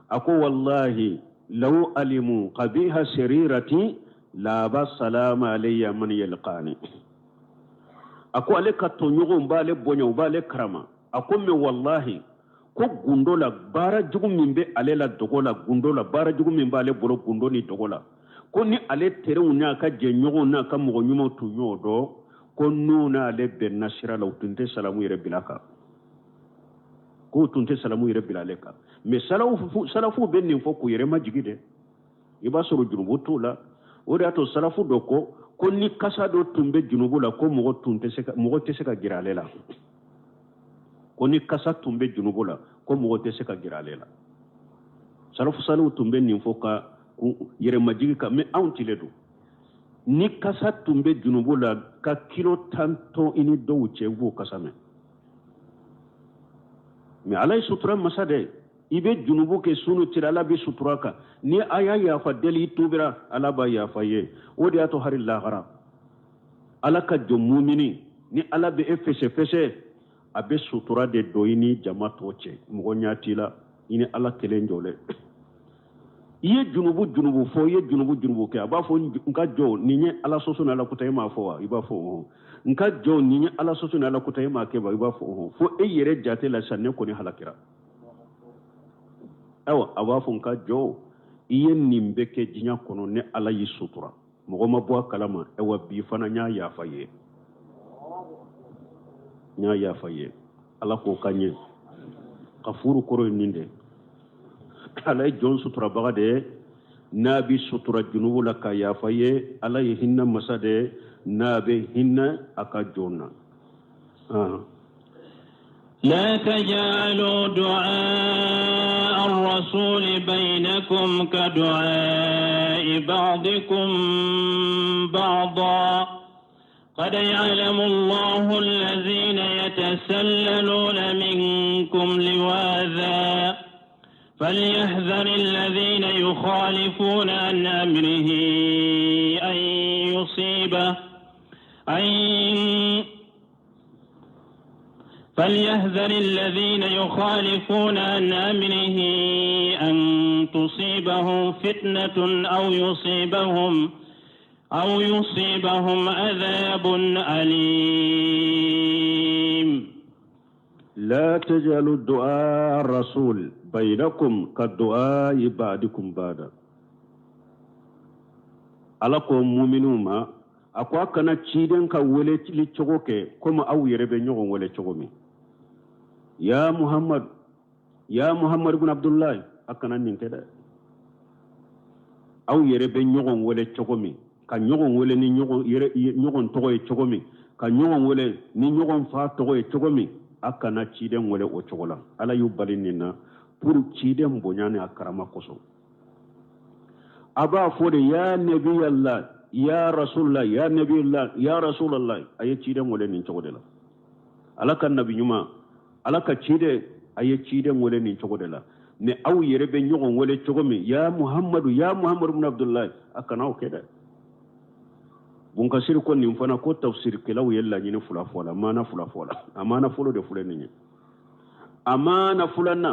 ako wallahi law alimu qabiha sarirati la ba salama alayya man yalqani ako ale ka to nyugo mbale bonyo mbale karama ako me wallahi ko gundola bara jugu mimbe alela dogola gundola bara jugu mimbe ale bolo gundo ni dogola ko ni ale tere unya ka je nyugo na ka mo nyumo tu nyodo ko nuna ale ben nasira la utunte salamu yere bilaka ko utunte salamu yere bilaleka me salafu ben ni foko yere majigide iba soro junubu tula ode ato salafu doko ko ni kasa do tumbe junubu la ko mo tunte se mo te se ka giralela ko ni kasa tumbe junubu la ko mo te se ka giralela salafu tumbe ni foka yere majigi ka me auntiledo ni kasa tumbe junubu la ka kilo tanto ini do uche bu kasame me alay sutura masade ibe junubu ke sunu tirala bi sutura ka ni aya ya fa deli tubira ala ba ya fa ye odi ato hari lahara ala ka jo mu'mini ni ala be fese abe sutura de doini jamato che mo nyatila ini ala kelenjole iye junubu fo ye junubu ke aba fo nka jo ninye ala soso na la kutay ma fo wa iba fo nka jo ninye ala soso na la kutay ma ke ba iba fo e yere jate la sanne ko ni halakira awa aba fo nka jo iye nimbe ke jinya kono ne ala yi sutura mo ma bo kalama e wa bi fana nya ya faye ala ko kanye kafuru koro ninde ala jon sutura bagade nabi sutura junubu la ka yafaye ala hinna masade nabe hinna aka jonna لا تجعلوا دعاء الرسول بينكم كدعاء بعضكم بعضا قد يعلم الله الذين يتسللون منكم لواذا فليحذر الذين يخالفون عن أمره فليحذر الذين يخالفون عن أمره أن تصيبهم فتنة أو يصيبهم عذاب أليم. لا تجعلوا الدعاء الرسول بينكم كالدعاء بعضكم بعضا. ألاكم مؤمنون أكوا كنا تشيدن كولي لتشوكي كما أو يربنيو ولا تشوكي يا محمد بن عبد الله أكنا نكذا أو يربنيو ولا تشوكي كان يوم ولا نيوم توي تشوكي كان يوم ولا نيوم فاتوي تشوكي akana chiden wale o chogola ala yubalinina pour chiden bonyane akarama koso aba fode ya nabi allah ya rasulullah ya nabi allah ya rasulullah aye chiden wale nin chogodela alaka nabi nyuma alaka chide aye chiden wale nin chogodela ne aw yere be nyogon wale chogomi ya muhammad ibn abdullah akana o keda bunka sir ko nim fana ko tafsir kelaw yella nyine fula fola amana folo de fule ni amana fulana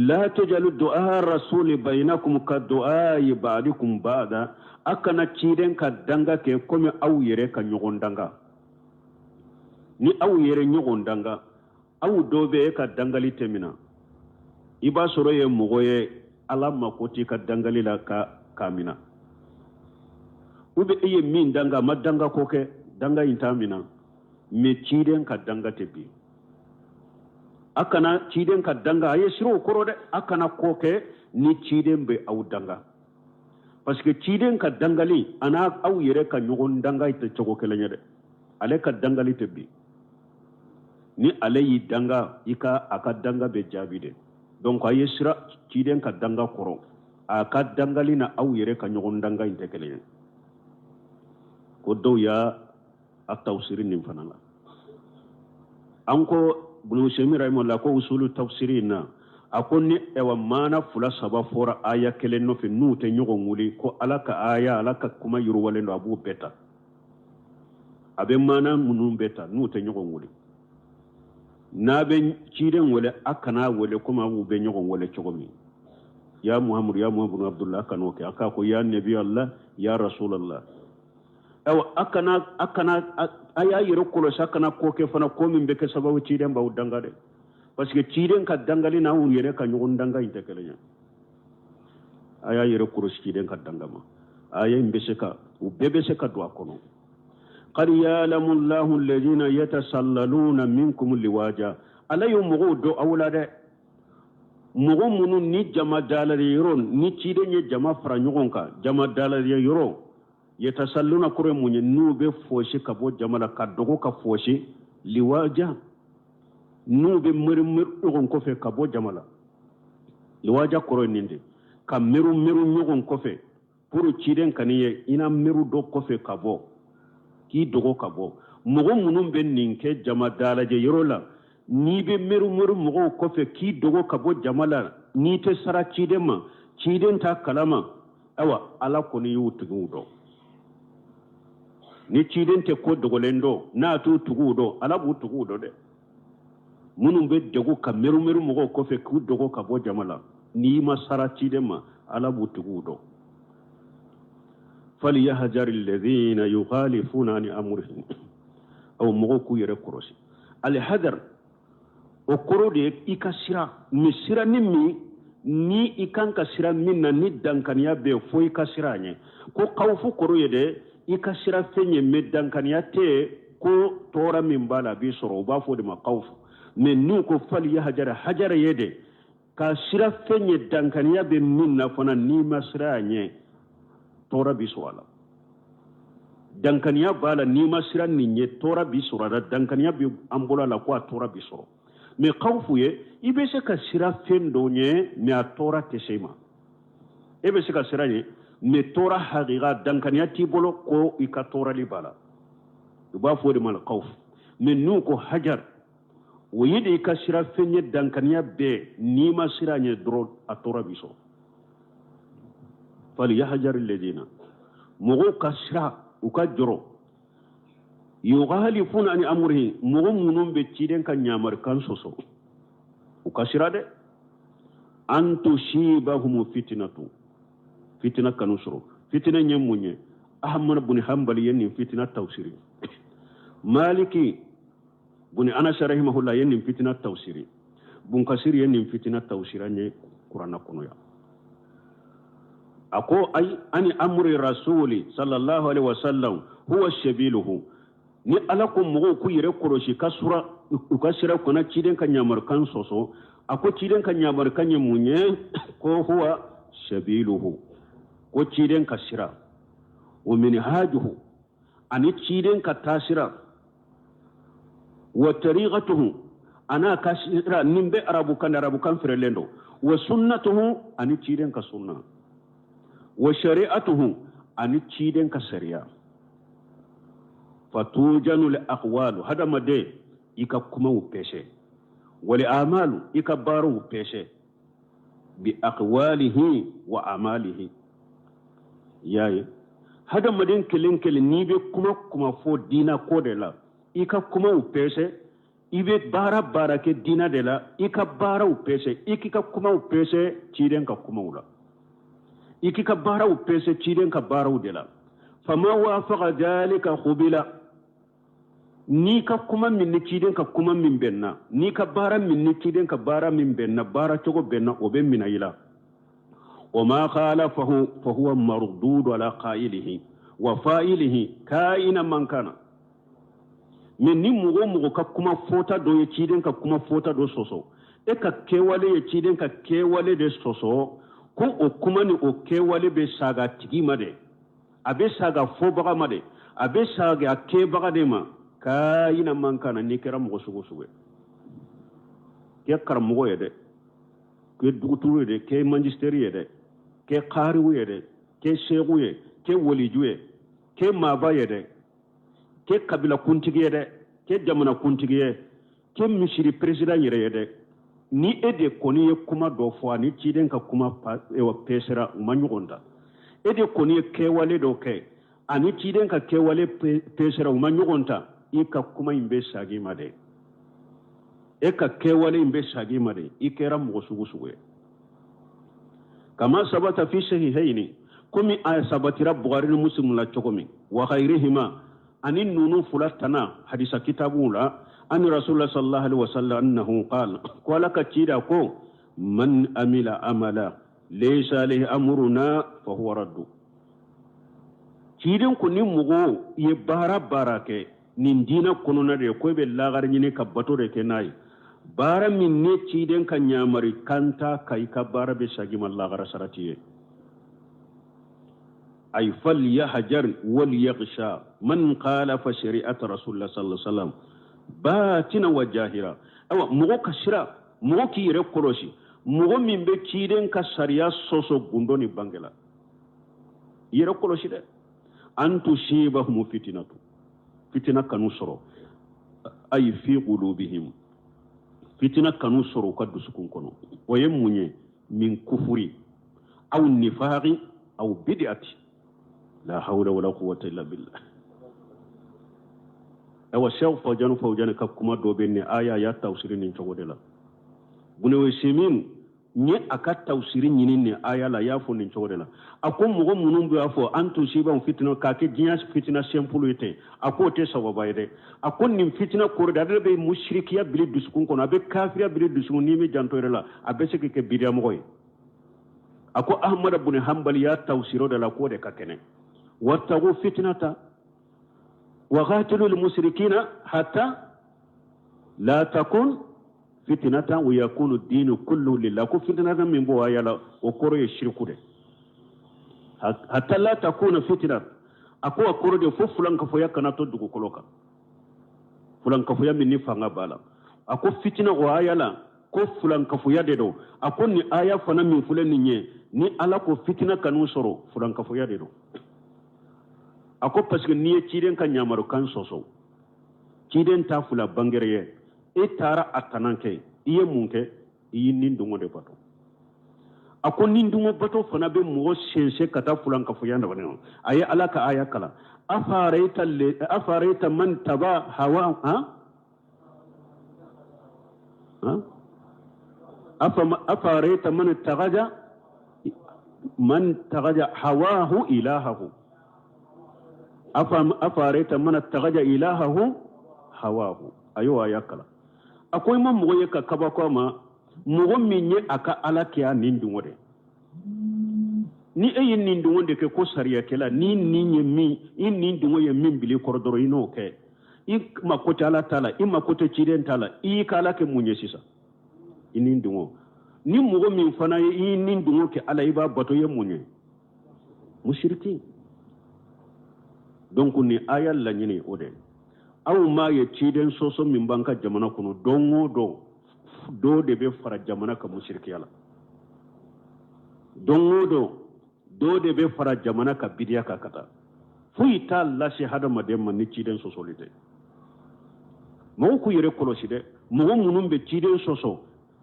la tajalu du'a rasul bainakum ka du'a ba'dikum ba'da akana chiden ka danga ke komi aw yere ka nyogon danga ni aw yere nyogon danga aw dobe ka dangali temina iba soro ye mogoye alama koti ka dangali la ka kamina ube eye min danga madanga koke danga intamina me chiden ka danga tebi akana chiden ka danga aye siro korode akana koke ni chiden be au danga parce que chiden ka dangali ana au yere ka nyogon danga ite chogo kelenya de ale ka dangali tebi ni ale yi danga ika aka danga be jabi de donc aye sira chiden ka danga koro aka dangali na au yere ka nyogon danga ite kelenya ko dow ya at-tafsirin nim fanala anko bunu semira mo la ko usulu tafsirina akonni ewa mana fula saba fora aya kelen no fe nute nyogo nguli ko alaka aya alaka kuma yuru walendo abu beta abe mana munum beta nute nyogo nguli nabe chiden wala akana wala kuma abu be nyogo wala chogomi ya muhammad ibn abdullah kanoke aka ko ya nabi allah ya rasulullah awa akana aya yero kolo sakana koke fana ko min be ke sababu ciden baw danga de parce que ciden ka dangali na un yere ka nyogon danga inte kelenya aya yero kolo ciden ka danga ma aya mbese ka u bebe se ka do akono qad ya'lamu allahu alladhina yatasallaluna minkum liwaja alayu mugo do awlade mugo munu ni jama dalare yoron ni ciden ye jama fra nyogon ka jama dalare yoro yetasalluna kure munye nube foshi kabo jamala kadogo ka foshi liwaja nube mirmir dogon kofe kabo jamala liwaja kuro ninde ka miru nyogon kofe puru chiden kaniye ina miru do kofe kabo ki dogo kabo mugo munum ben ninke jama dalaje yorola ni be miru mugo kofe ki dogo kabo jamala ni te sara chidema chiden ta kalama awa ala koni yutugu do ni chiden te ko dogolendo na tu tugudo ala bu tugudo de munum be degu ka meru mugo ko fe ku dogo ka bo jamala ni masara chiden ma ala bu tugudo فليهجر الذين يخالفون عن امره او mugo ku yere korosi الهجر o korode ikasira misira nimmi ni ikanka sira minna ni dankaniya be fo ikasira nye ko kawfu koro yede ikasira fenye medankaniya te ko tora min bala bi soro ba fo de ma kawfu men nu ko fali ya hajara yede ka sira fenye dankaniya be minna fona ni masira nye tora bi swala dankaniya bala ni ma sira nin ye tora bi sɔrɔ da dankaniya bi an bolo la ko a tora bi sɔrɔ mais khawfu ye i bɛ se ka sira fɛn dɔ ɲɛ mais a tora tɛ se ma e bɛ se ka sira ye mais tora haqiqa dankaniya t'i bolo ko i ka torali bala u b'a fɔ o de ma khawf mais n'u ko hajar o ye de i ka sira fɛn ye dankaniya bɛɛ n'i ma sira ɲɛ dɔrɔn a tora bi sɔrɔ fali yahjar alladhina mɔgɔw ka sira u ka jɔrɔ yughalifuna an amrihi mɔgɔ minnu bɛ ciden ka ɲamarikan sɔsɔ u ka sira dɛ an tusibahum fitnatu fitina kanu sɔrɔ fitina ɲɛ mun ye ahmad bin hanbali ye nin fitina tawsiri maliki bin anas rahimahullah ye nin fitina tawsiri bun kasir ye nin fitina tawsira ɲɛ kuranna kɔnɔ ya ako ay ani amri rasuli sallallahu alaihi wasallam huwa shabiluhu ni ala ko mogo ku yere koroshi kasura u ka sira kona ciden ka nyamar kan soso ako ciden ka nyamar kan munye ko huwa shabiluhu ko ciden ka sira wa minhajuhu ani ciden ka tasira wa tariqatuhu ana ka sira nimbe arabu kan firelendo wa sunnatuhu ani ciden ka sunna wa shari'atuhu ani ciden ka shari'a fatujanu li aqwalu hada made ika kuma upeshe wali amalu ika baru upeshe bi aqwalihi wa amalihi yayi hada madin kelin ni be kuma fo dina ko de la ika kuma upeshe ibe bara ke dina de la ika bara upeshe ikika kuma upeshe ciden ka kuma ula ikika bara upeshe ciden ka bara udela fama wafaqa dhalika khubila ni ka kuma min ni ciden ka kuma min benna ni ka bara min ni ciden ka bara min benna bara cogo benna o be mina ila wa ma khalafahu fa huwa mardud ala qailihi wa fa'ilihi kaina man kana min ni mugo ka kuma fota do ye ciden ka kuma fota do soso e ka kewale ye ciden ka kewale de soso ko o kuma ni o kewale be saga tigima de abe saga fo baga ma de abe saga ke baga de ma kaina man kana ni kera mo sugo ke kar mo ye de ke duguturu de ke magisteri ye de ke qari ye de ke shegu ye ke waliju ye ke maba ye de ke kabila kuntigi ye de ke jamana kuntigi ye ke misiri president ye de ni ede koni ye kuma do fo ani ciden ka kuma pesera manyugonda ede koni ye kewale do ke ani ciden ka kewale pesera manyugonta ika kuma imbe sagi made eka kewale imbe sagi made ikera musugu kama sabata fi sahihaini kumi ay sabatira bukhari muslim la chokomi wa khairihima anin nunu fulatana hadisa kitabula an rasulullah sallallahu alaihi wasallam annahu qala ka cida ko man amila amala laysa alayhi amruna fa huwa raddu cidin ku ni mugo ye bara ke nin dina konona de ko be lagar nyini ka bato de ke nay bara min ne ciden ka nyamari kanta kai ka bara be sagi mallagar saratiye ay fal yahjar wal yaghsha man qala fa shari'at rasulullah sallallahu alaihi wasallam batina wa jahira awa mugo kashira mugo ki yere koroshi mugo min be ciden ka sariya soso gundoni bangela yere koroshi de antu shibahum fitnatu fitina kanu soro ay fi qulubihim fitina kanu soro ka dusukun kono waye munye min kufuri aw nifaqi aw bid'ati la hawla wala quwwata illa billah awa shaw fawjanu ka kuma do benni aya ya tawsirin ni chogodela bune we semin ni aka tawsirin ni aya la ya fo ni chogodela ako mugo munum bi afo antu shiba fitna ka ke jinya fitna simple ite ako te sawaba ide ako nim fitna ko da be mushrikiya bil duskun kono be kafiriya bil duskun ni mi janto rela abe se ke bidia moy ako ahmad ibn hanbali ya tawsiro da la ko de ka kene wattagu fitnata wa qatilu al mushrikina hatta la takun fitnata wa yakunu ad-din kullu lillah ko fitnata min bo ayala o koro ye shirku de hatta la takuna fitna ako akoro de fo fulan ka foya kana to dugu koloka fulan ka foya minni fanga bala ako fitina o ayala ko fulan ka foya de do ako ni aya fana min fulen ni nye ni ala ko fitina kanu soro fulan ka foya de do ako parce que ni ciden ka nyamaru kan soso ciden ta fula bangere e tara atananke iye munke iyi nindungo de bato ako nindungo bato fana be mo sense kata fulan ka foya ndabane aye ala ka aya kala afarayta man taba hawa ha afarayta man tagaja hawahu ilahahu afarayta man tagaja ilahahu hawahu ayo aya kala akoy ma mo ye ka kaba ko ma mo minye aka ala kiya nindungo de ni e nindungo de ke ko sariya kala ni ninye mi in nindungo ye min bili kordoro ino ke i makota ala tala i makota ciden tala i kala ke munye sisa nindungo ni mo min fana ye nindungo ke ala iba bato ye munye mushriki donc ni ayal la nyini ode aw ma ye ciden soso min banka jamana kuno dongo do de be fara jamana ka mushriki ala dongo do de be fara jamana ka bidiya ka kata fuyi ta lashe hada mademma ni ciden soso lite mo ku yere kolosi de mo munum be ciden soso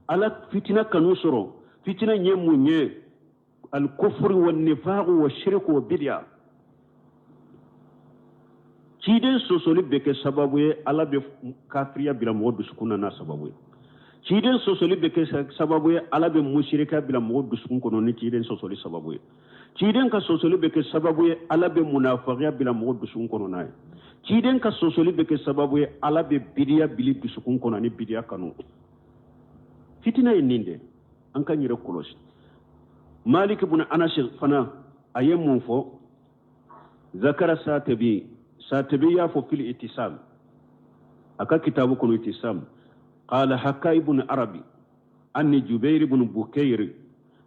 ala fitina kanu soro fitina nyemu nye al kufri wan nifaq wa shirk wa bidya ciden sosoli beke sababu ye ala be kafiriya bila mo dusukuna na sababu ye ciden sosoli beke sababu ye ala be mushrika bila mo dusukun kono ni ciden sosoli sababu ye ciden ka sosoli beke sababu ye ala be munafiqiya bila mo dusukun kono na ye ciden ka sosoli beke sababu ye ala be bidiya bili dusukun kono ni bidiya kanu fitina ye ninde an kan yire kolosi malik ibn anas fana ayemu fo zakara ساتبي يافو في الاتسام أكا كتابكم الاتسام قال حكى ابن عربي أني جبير بن بكير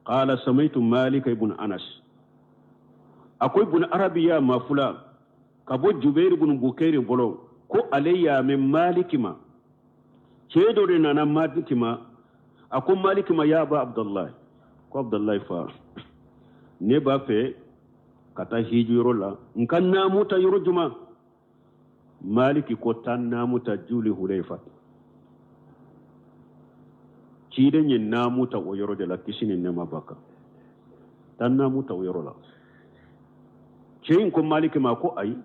قال سميت مالك ابن أنس أكو ابن عربي يا مافلا كبو جبير بن بكير بلو كو علي من مالك ما كيدو رنانا مالك ما أكو مالك ما يا أبا عبد الله كو عبد الله فا نبا في kata hijiro la nkan namuta yoro juma maliki ko tan namuta juli hulayfa cide nyen namuta o yoro de la kisini nema baka tan namuta o yoro la ceyin ko maliki ma ko ay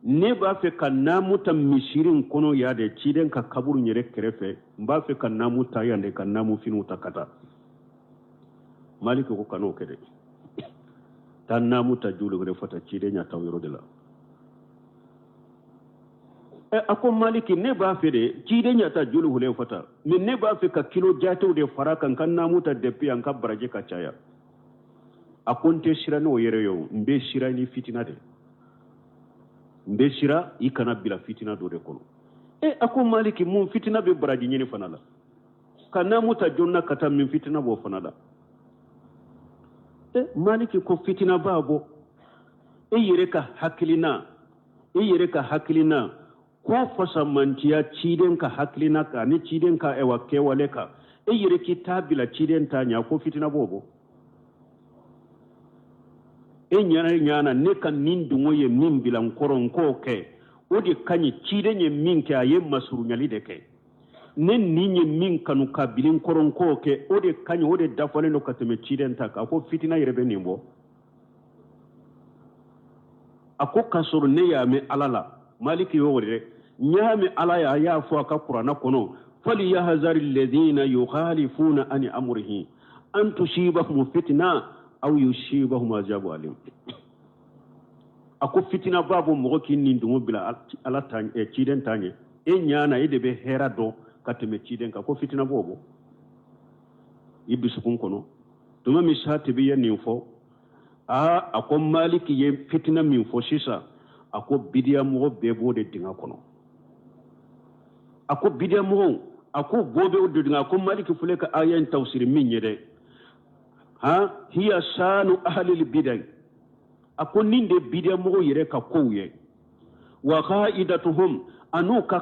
ne ba fe kan namuta mishirin kono ya de ciden ka kaburu nyere kerefe mba fe kan namuta yande kan namu finu takata maliki ko kano kede tan namuta julu gre fata cide nya tawiro de la ako maliki ne ba fe de cide nya ta julu hule fata min ne ba fe ka kilo jato de farakan kan namuta de pi an ka baraje ka chaya akonte shira no yere yo mbe shira ni fitina de mbe shira ikana bila fitina do de kono ako maliki mun fitina be baraje nyini fanala kan namuta jonna kata min fitina bo fanala maliki ko fitina babo yere ka hakilina ko fasa mantiya ciden ka hakilina ka ni ciden ka ewa kewale ka yere ki tabila ciden ta nya ko fitina bobo nyana ne kan nindungo ye min bilan koron ko ke odi kanyi ciden ye min ke aye masuru nyali de ke nen ninye min kanu kabilin koron ko ke ode kanyo ode dafale no kateme ciden taka ko fitina yerebe nimbo ako kasoro ne ya me alala maliki yore nya me ala ya fo aka qur'ana kono fali yahzar alladhina yukhalifuna an amrihi an tusibahum fitna aw yusibahum azabu alim ako fitina babu mo kin nindungo bila ala tan ciden tanye nyana idebe hera do kateme ciden ka ko fitina bobo ibisukun kono tuma mi satibi ya ninfo ako maliki ye fitina min fo sisa ako bidiya mo bebo de dinga kono ako bidiya mo ako bobe o de dinga ko maliki fule ka ayan tafsir min yede hiya sanu ahli al bid'ah ako ninde bidia mogo yere ka kowye wa qaidatuhum anu ka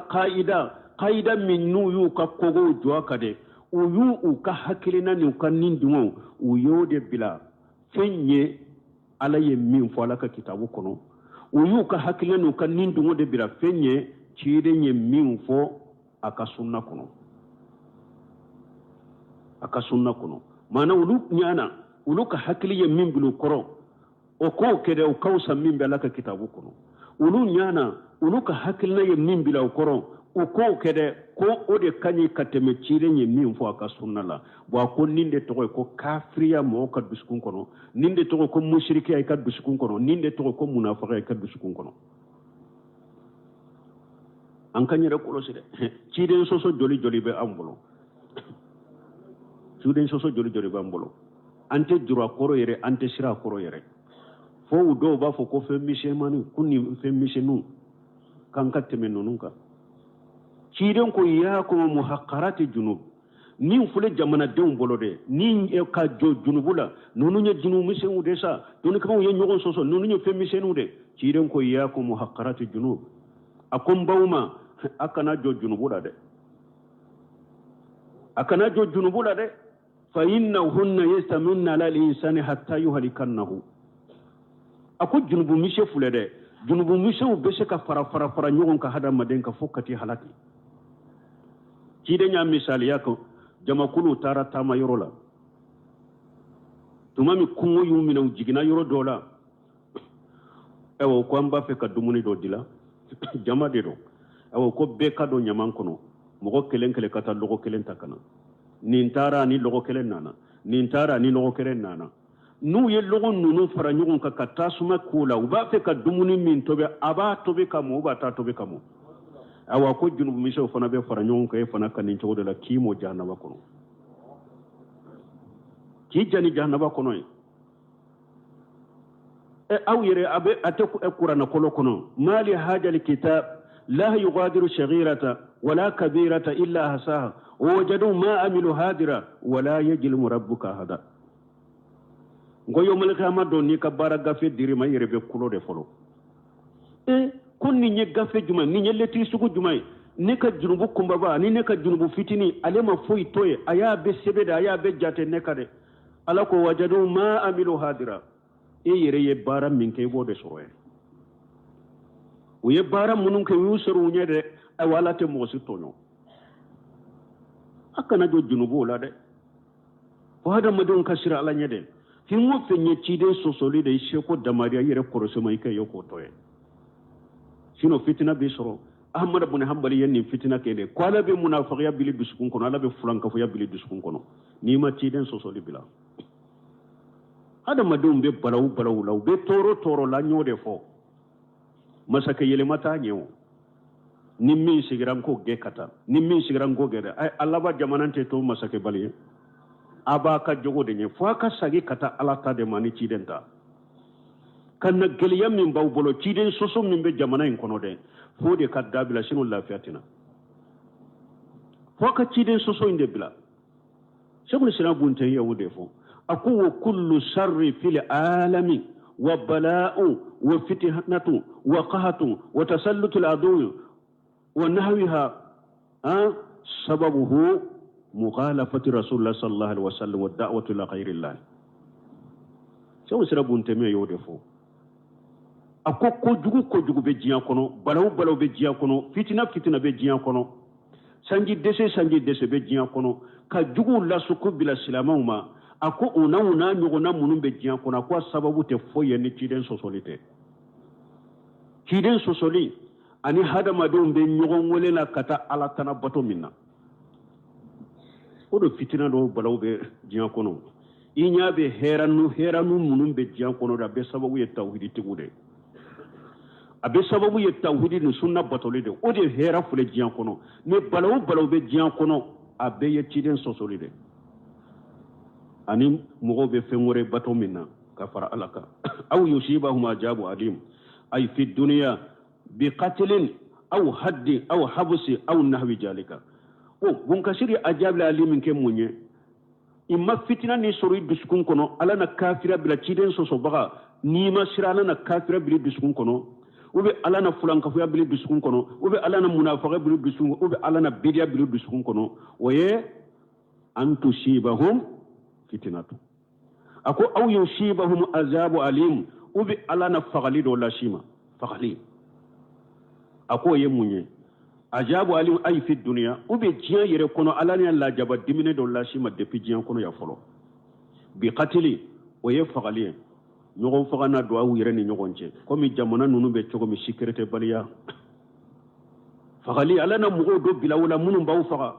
qaida min nu yu ka kogo jwa kade uyu u ka hakilina ni ka nindimo uyo de bila fenye ala ye min fo ala ka kitabu kono uyu ka hakilina ni ka nindimo de bila fenye chide nye min fo aka sunna kono mana ulu nyana ulu ka hakili ye min bilu koro o ko kede o kawsa min be ala ka kitabu kono ulu nyana ulu ka hakilina ye min bila koro o ko kede ko o de kanyi kateme chire nye min fo aka sunna la bo ko ninde to ko kafriya mo ka duskun kono ninde to ko mushriki ay ka duskun kono ninde to ko munafiqi ay ka duskun kono an kanyere ko loside chiden soso joli joli be ambulo chiden soso joli joli be ambulo ante jura koro yere ante sira koro yere fo do ba fo ko fe mishemani kunni fe mishenu kan katteme nonunka chiden ko ya ko muhaqqarati junub ni fule jamana den bolo de ni e ka jo junubula nonu nya junub mishenu de sa don ka ye nyogon soso nonu nya fe mishenu de chiden ko ya ko muhaqqarati junub akon bawma akana jo junubula de fa innahunna yastaminna lil insani hatta yuhlikannahu ako junubu mishe fule de junubu mishe u bese ka fara nyogon ka hada maden ka fokati halaki kide nya misali yako jama kulu tara tama yorola tumami kungo yumina ujigina yoro dola ewo ko amba fe ka dumuni do dila jama de do awo ko be kado nyaman kono mogo kelen kata logo kelen takana nintara ni logo kelen nana nintara ni logo kelen nana nu ye logo nunu fara nyogon ka katasuma kula uba fe ka dumuni min tobe aba tobe kamo uba ta tobe kamo awa ko junubu miso fana be fara nyogon ka e fana kanin to de la kimo jahannaba kono ki jani jahannaba kono e aw yere abe ataku e qur'ana kolo kono mali hajal kitab لا يغادر صغيرة ولا كبيرة إلا حصاها ووجدوا ما عملوا هادرا ولا يجلم ربك أحدا ngoyo malaka amado ni ka bara gafe dirima yerebe kulo de folo kon ni nye gafe juma ni nye leti suku juma ni ka junubu kumbaba ni ne ka junubu fitini alema foi toye aya be sebeda aya be jate ne kade alako wajadu ma amilu hadira yere ye bara minke bo de soroye uye bara munun ke yusuru nyede ay walate mo si tonyo akana jo junubu la de wada madun kasira ala nyede fi mo fe nyecide sosoli de sheko damariya yere korose mai ke yoko toye sino fitina be soro ahmad ibn hanbali yenni fitina kede ko ala be munafiqiya bili biskun kono ala be fulanka fu ya bili biskun kono ni ma ciden sosoli bila ada madun be balaw law be toro la nyode fo masaka yele mata nyewo ni min sigiran ko ge kata ni min sigiran go gere ay Allah ba jamanante to masaka bali aba ka jogo de nye fo ka sagi kata ala ta de mani cidenta kan na geliyam min baw bolo ciden soso min be jamana en kono de fo de ka dabila sinu lafiatina fo ka ciden soso inde bila shekul sina bunte yawude fo aku kullu sharri fil alami وبلاء وفتنة وقهة وتسلط العدو ونحوها سببه مخالفة رسول الله صلى الله عليه وسلم والدعوة إلى غير الله سوى سربون تمي يودفو أكو كوجو بجيان كونو بلاو بجيان كونو فتنة بجيان كونو sanji dese بجيان كونو كجوغو لا سكو بلا سلامهما ako una nyogona munun be jian kona kwa sababu te foye ni ciden sosoli ani hada madon be nyogon wole la kata ala tana bato minna odo fitina do balaw be jian kono inya be heranu munun be jian kono da be sababu ye tawhidi tigude abe sababu ye tawhidi ni sunna batole de o de hera fule jian kono me balaw be jian kono abe ye ciden sosoli de ani mogo be fengore bato minna ka fara alaka aw yusibahum ajabu alim ay fi dunya bi qatlin aw hadd aw habs aw nahwi jalika o bun kasiri ajab la alim ke munye imma fitina ni sori duskun kono ala na kafira bila ciden soso baga nima sira ala na kafira bili dusukun kono ube ala na fulankafuya bili dusukun kono ube ala na munafaqa bili dusukun ube ala na bidiya bili dusukun kono oye an tusibahum fitnatu ako aw yusibahum azabu alim ube ala na fagali do lashima fagali ako ye munye ajabu alim ay fi dunya ube jiya yere kono ala ni la jaba dimine do lashima depuis jiya kono ya folo bi qatili oye fagali ñogon fagana do awu yere ni ñogon ce komi jamana nunu be cogo mi sécurité baliya fagali ala na mugo do bilawula munu baw faga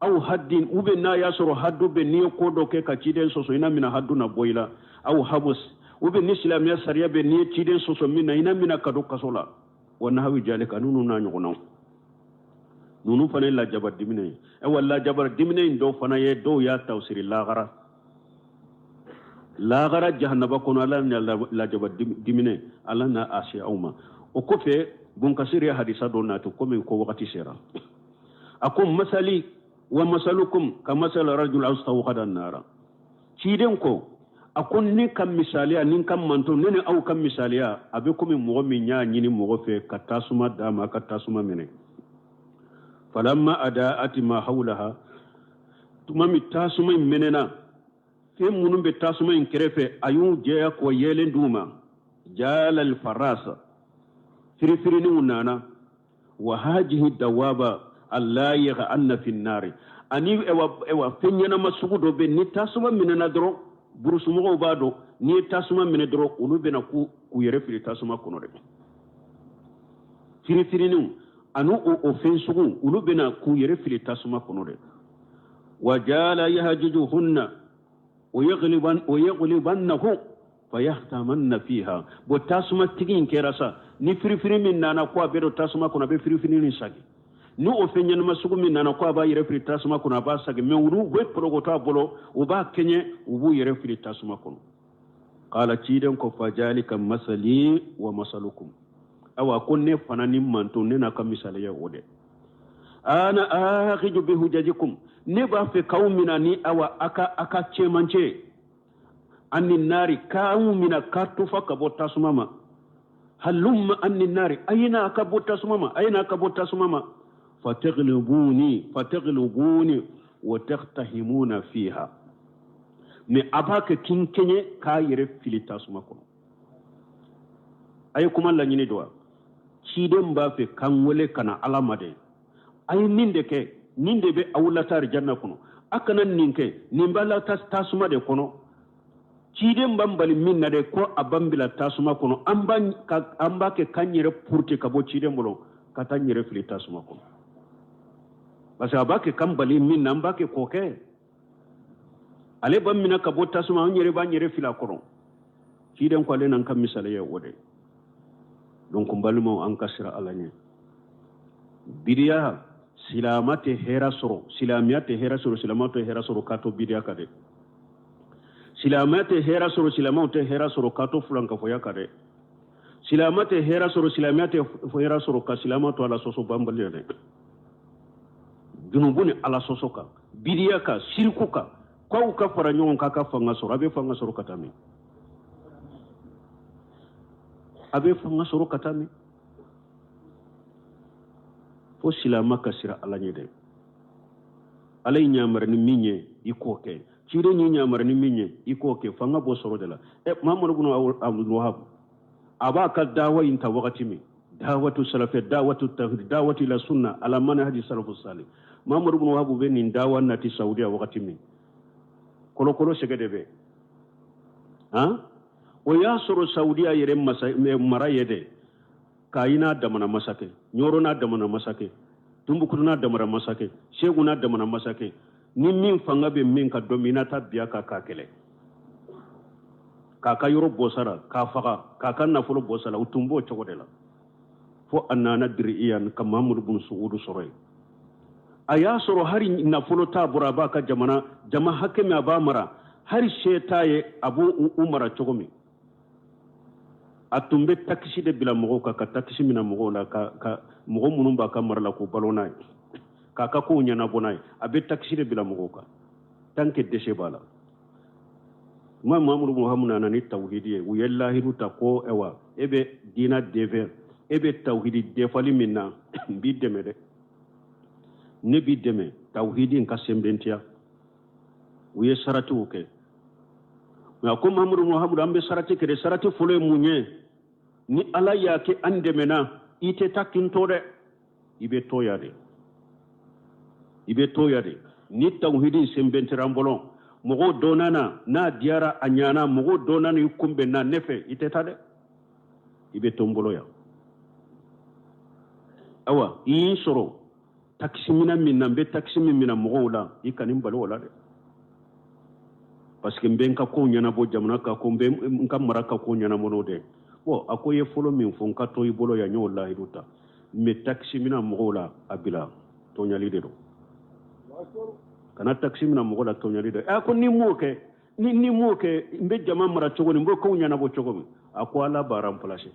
aw haddin ube na ya soro haddu be ni ko do ke ka ciden soso ina mina haddu na boyla aw habus ube ni islamiya sariya be ni ciden soso mina ina mina kado kasola wana hawi jalika nunu na ñogonaw nunu fana la jabar dimine e walla jabar dimine do fana ye do ya tawsiri lagara lagara jahannaba kono ala na la jabar dimine ala na asi awma o ko fe bun kasiri hadisa do natu comme ko wakati sera akum masali wa masalukum ka masal rajul astawqada an-nara ciden ko akon ni kam misaliya nin kam manto nene aw kam misaliya abe komi mogo min nya nyini mogo fe katasuma dama katasuma mene falamma adaat ma hawlaha tuma mi tasuma menena fe munum be tasuma in kerefe ayun jeya ko yelen duma jalal farasa firifiri ni unana wa hajihi dawaba allayiga anna fi nnari ani ewa fenyana masugu do be ni tasuma menena dro burusumogo bado ni tasuma mene dro ulu bena ku yere fili tasuma kono de firifiri ni anu o fensugu ulu bena ku yere fili tasuma kono de wajala yahjujuhunna ويغلبنه فيهتمن فيها بتاسما تيجين كراسا ni firifiri min nana kwa bedo tasuma kuna be firifiri ni sagi ni ofenyen masugu min nana kwa ba yere firi tasuma kuna ba sagi me wuru we progota bolo uba kenye ubu yere firi tasuma kuna qala ciden ko fajalika masali wa masalukum awa kunne fanani manto ne na ka misale ya wode ana akhiju bi hujajikum ne ba fe kaumina ni awa aka chemanche anni nari kaumina katufa kabota sumama halumma anni nari ayna kabota sumama fataglubuni wa taqtahimuna fiha ne abaka kinkenye ka yere filita suma ko ay kuma la nyini do ci dem ba fe kan wole kana alamade ay ninde be awlatar janna kono akanan ninke nimbala tasuma de kono ciden bambali minna de ko abambila tasuma kono amba ke kanyere purte kabo ciden bolo katanyere fili tasuma kono parce abake kambali minna amba ke koke ale bammina kabo tasuma nyere ba nyere fila kono ciden ko ale nan kam misale ye wode donc mbalmo an kasira alanye bidiya silamate hera soro silamate hera soro kato bidiya kade silamate hera soro kato fulanka foya kade silamate hera soro ka silamato ala soso bambali ne junubuni ala soso ka bidiya ka shirku ka ko ka fara nyon ka fanga soro abe fanga soro katami fo silama kasira ala nyede alay nyamar ni minye ikoke cire ni nyamar ni minye ikoke fanga bo soro de la mamadou ibn abdul wahab abaka dawa inta wakati mi dawatu salaf dawatu tawhid dawatu ila sunna ala manhaj salafus salih mamadou ibn wahab be ni dawa nati saudiya wakati mi kolo segede be o ya soro saudiya yere mara yede kayina damana masake nyorona damana masake tumbukuna damana masake sheguna damana masake ni min fanga be min ka dominata biya ka kele ka yoro bosara ka faga ka na folo bosala utumbo chogodela fo annana diriyan ka mamud bun suudu soroy aya soro hari na folo ta buraba ka jama hakemi abamara hari shetaye abu umara chogomi atumbe taksi de bila mogo ka taksi mina mogo la ka mogo munum ba ka marla ko balona ka ko nyana bonay abe taksi de bila mogo ka tanke deshe bala ma mamuru muhammad na ni tawhidi u yallahi ta ko ewa ebe dina dever ebe tawhidi defali minna bi deme de ne bi deme tawhidi en kasembentia u ye sarati o ke ma ko mamuru muhammad ambe sarati ke de sarati fulo munye ni ala ya ke andemena ite takinto de ibe toyade ni tawhidi sembentira mbolon mogo donana na diara anyana mogo donana yukumbe na nefe iteta de ibe tombolo ya awa yin soro taksimina minna be taksimi mina mogo la ikanim balo wala de parce que mbenka ko nyana bo jamana ka ko mbe nka maraka ko nyana mono de bo akoye folo min fon ka to ibolo ya nyola hiduta me taksimina mogo la abila to nyali de do kana taksimina mogo la to nyali de ko ni moke ni moke mbe jama mara chogo ni mbo ko nyana bo chogo ako ala baram place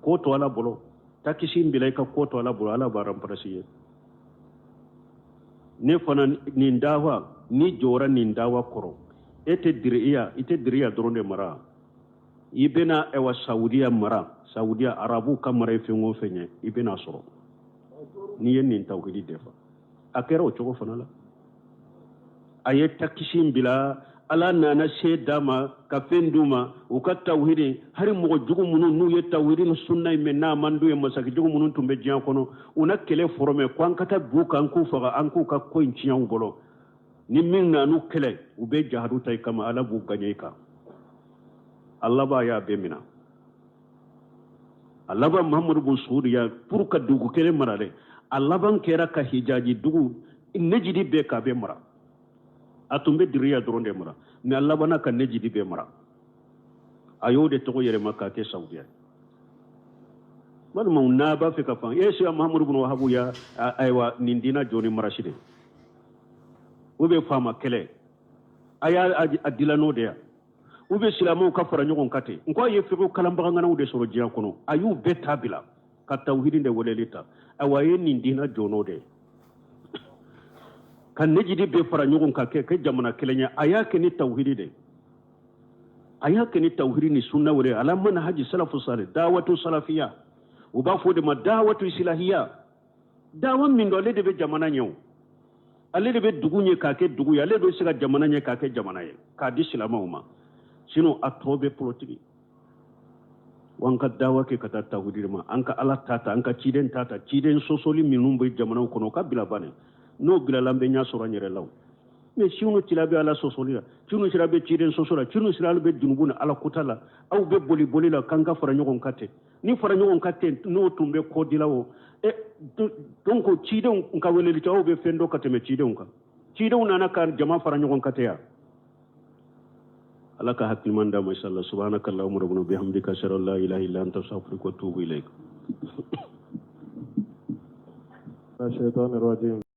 ko to ala bolo takisim bilay ka ko to ala bolo ala baram place ne fana ni ndawa ni jora ni ndawa koro ite diriya doronde mara ibena ewa saudiya arabu kamara fengo fenye ibena soro ni yen nin tawhidi defa akera o chogo fana la aye takisim bila ala nana shedama ka fenduma o ka tawhidi hari mo jugu munu nu ye tawhidi no sunna me na mandu e masaki jugu munu tumbe jian kono una kele forome ko an kata buka an ku faga an ku ka ko incian golo ni min na nu kele u be jahadu tay kama ala bu ganye ka Allah ba ya be mina Allah ba Muhammad bin Suriya pour ka dugu kele marale Allah ban kera ka hijaji dugu nejidi be ka be mara atumbe diriya doronde mara mais Allah bana ka nejidi be mara ayo de to yere makka te saudiya malum na ba fe ka fan yesu Muhammad bin Wahab ya aywa nindina joni marashide ube fama kele aya adilano de ya ube silamu ka fara nyogon kate nko ye fe ko kalamba ngana ude soro jiya kono ayu betabila ka tawhidin de wolelita awaye nindina jono de kan nejidi be fara nyogon ka ke jamana kelenya aya ke ni tawhidi de aya ke ni tawhidi ni sunna wore ala manhaji salafu salih dawatu salafiyya uba fode ma dawatu islahiyya dawan min do le de be jamana nyew ale de be dugunye ka ke dugu ya le do siga jamana nye ka ke jamana ye ka di silamawma sino atobe politiki wanka dawa ke kata tawhidi ma anka ala tata anka ciden sosoli minum be jamana kono ka bila bane no bila lambe nya soro nyere law mais sino tilabe ala sosoli la sino tilabe ciden sosola sino tilabe dunubuna ala kutala aw be boli la kanka fara nyogon kate ni fara nyogon kate no tumbe ko dilawo donc ciden nka weleli taw be fendo kate me ciden nana kan jama fara nyogon kate ya alaka hakkiman da mashallah subhanakallahumma rabbuna bihamdika ashhadu an la ilaha illa anta astaghfiruka wa atubu ilaik.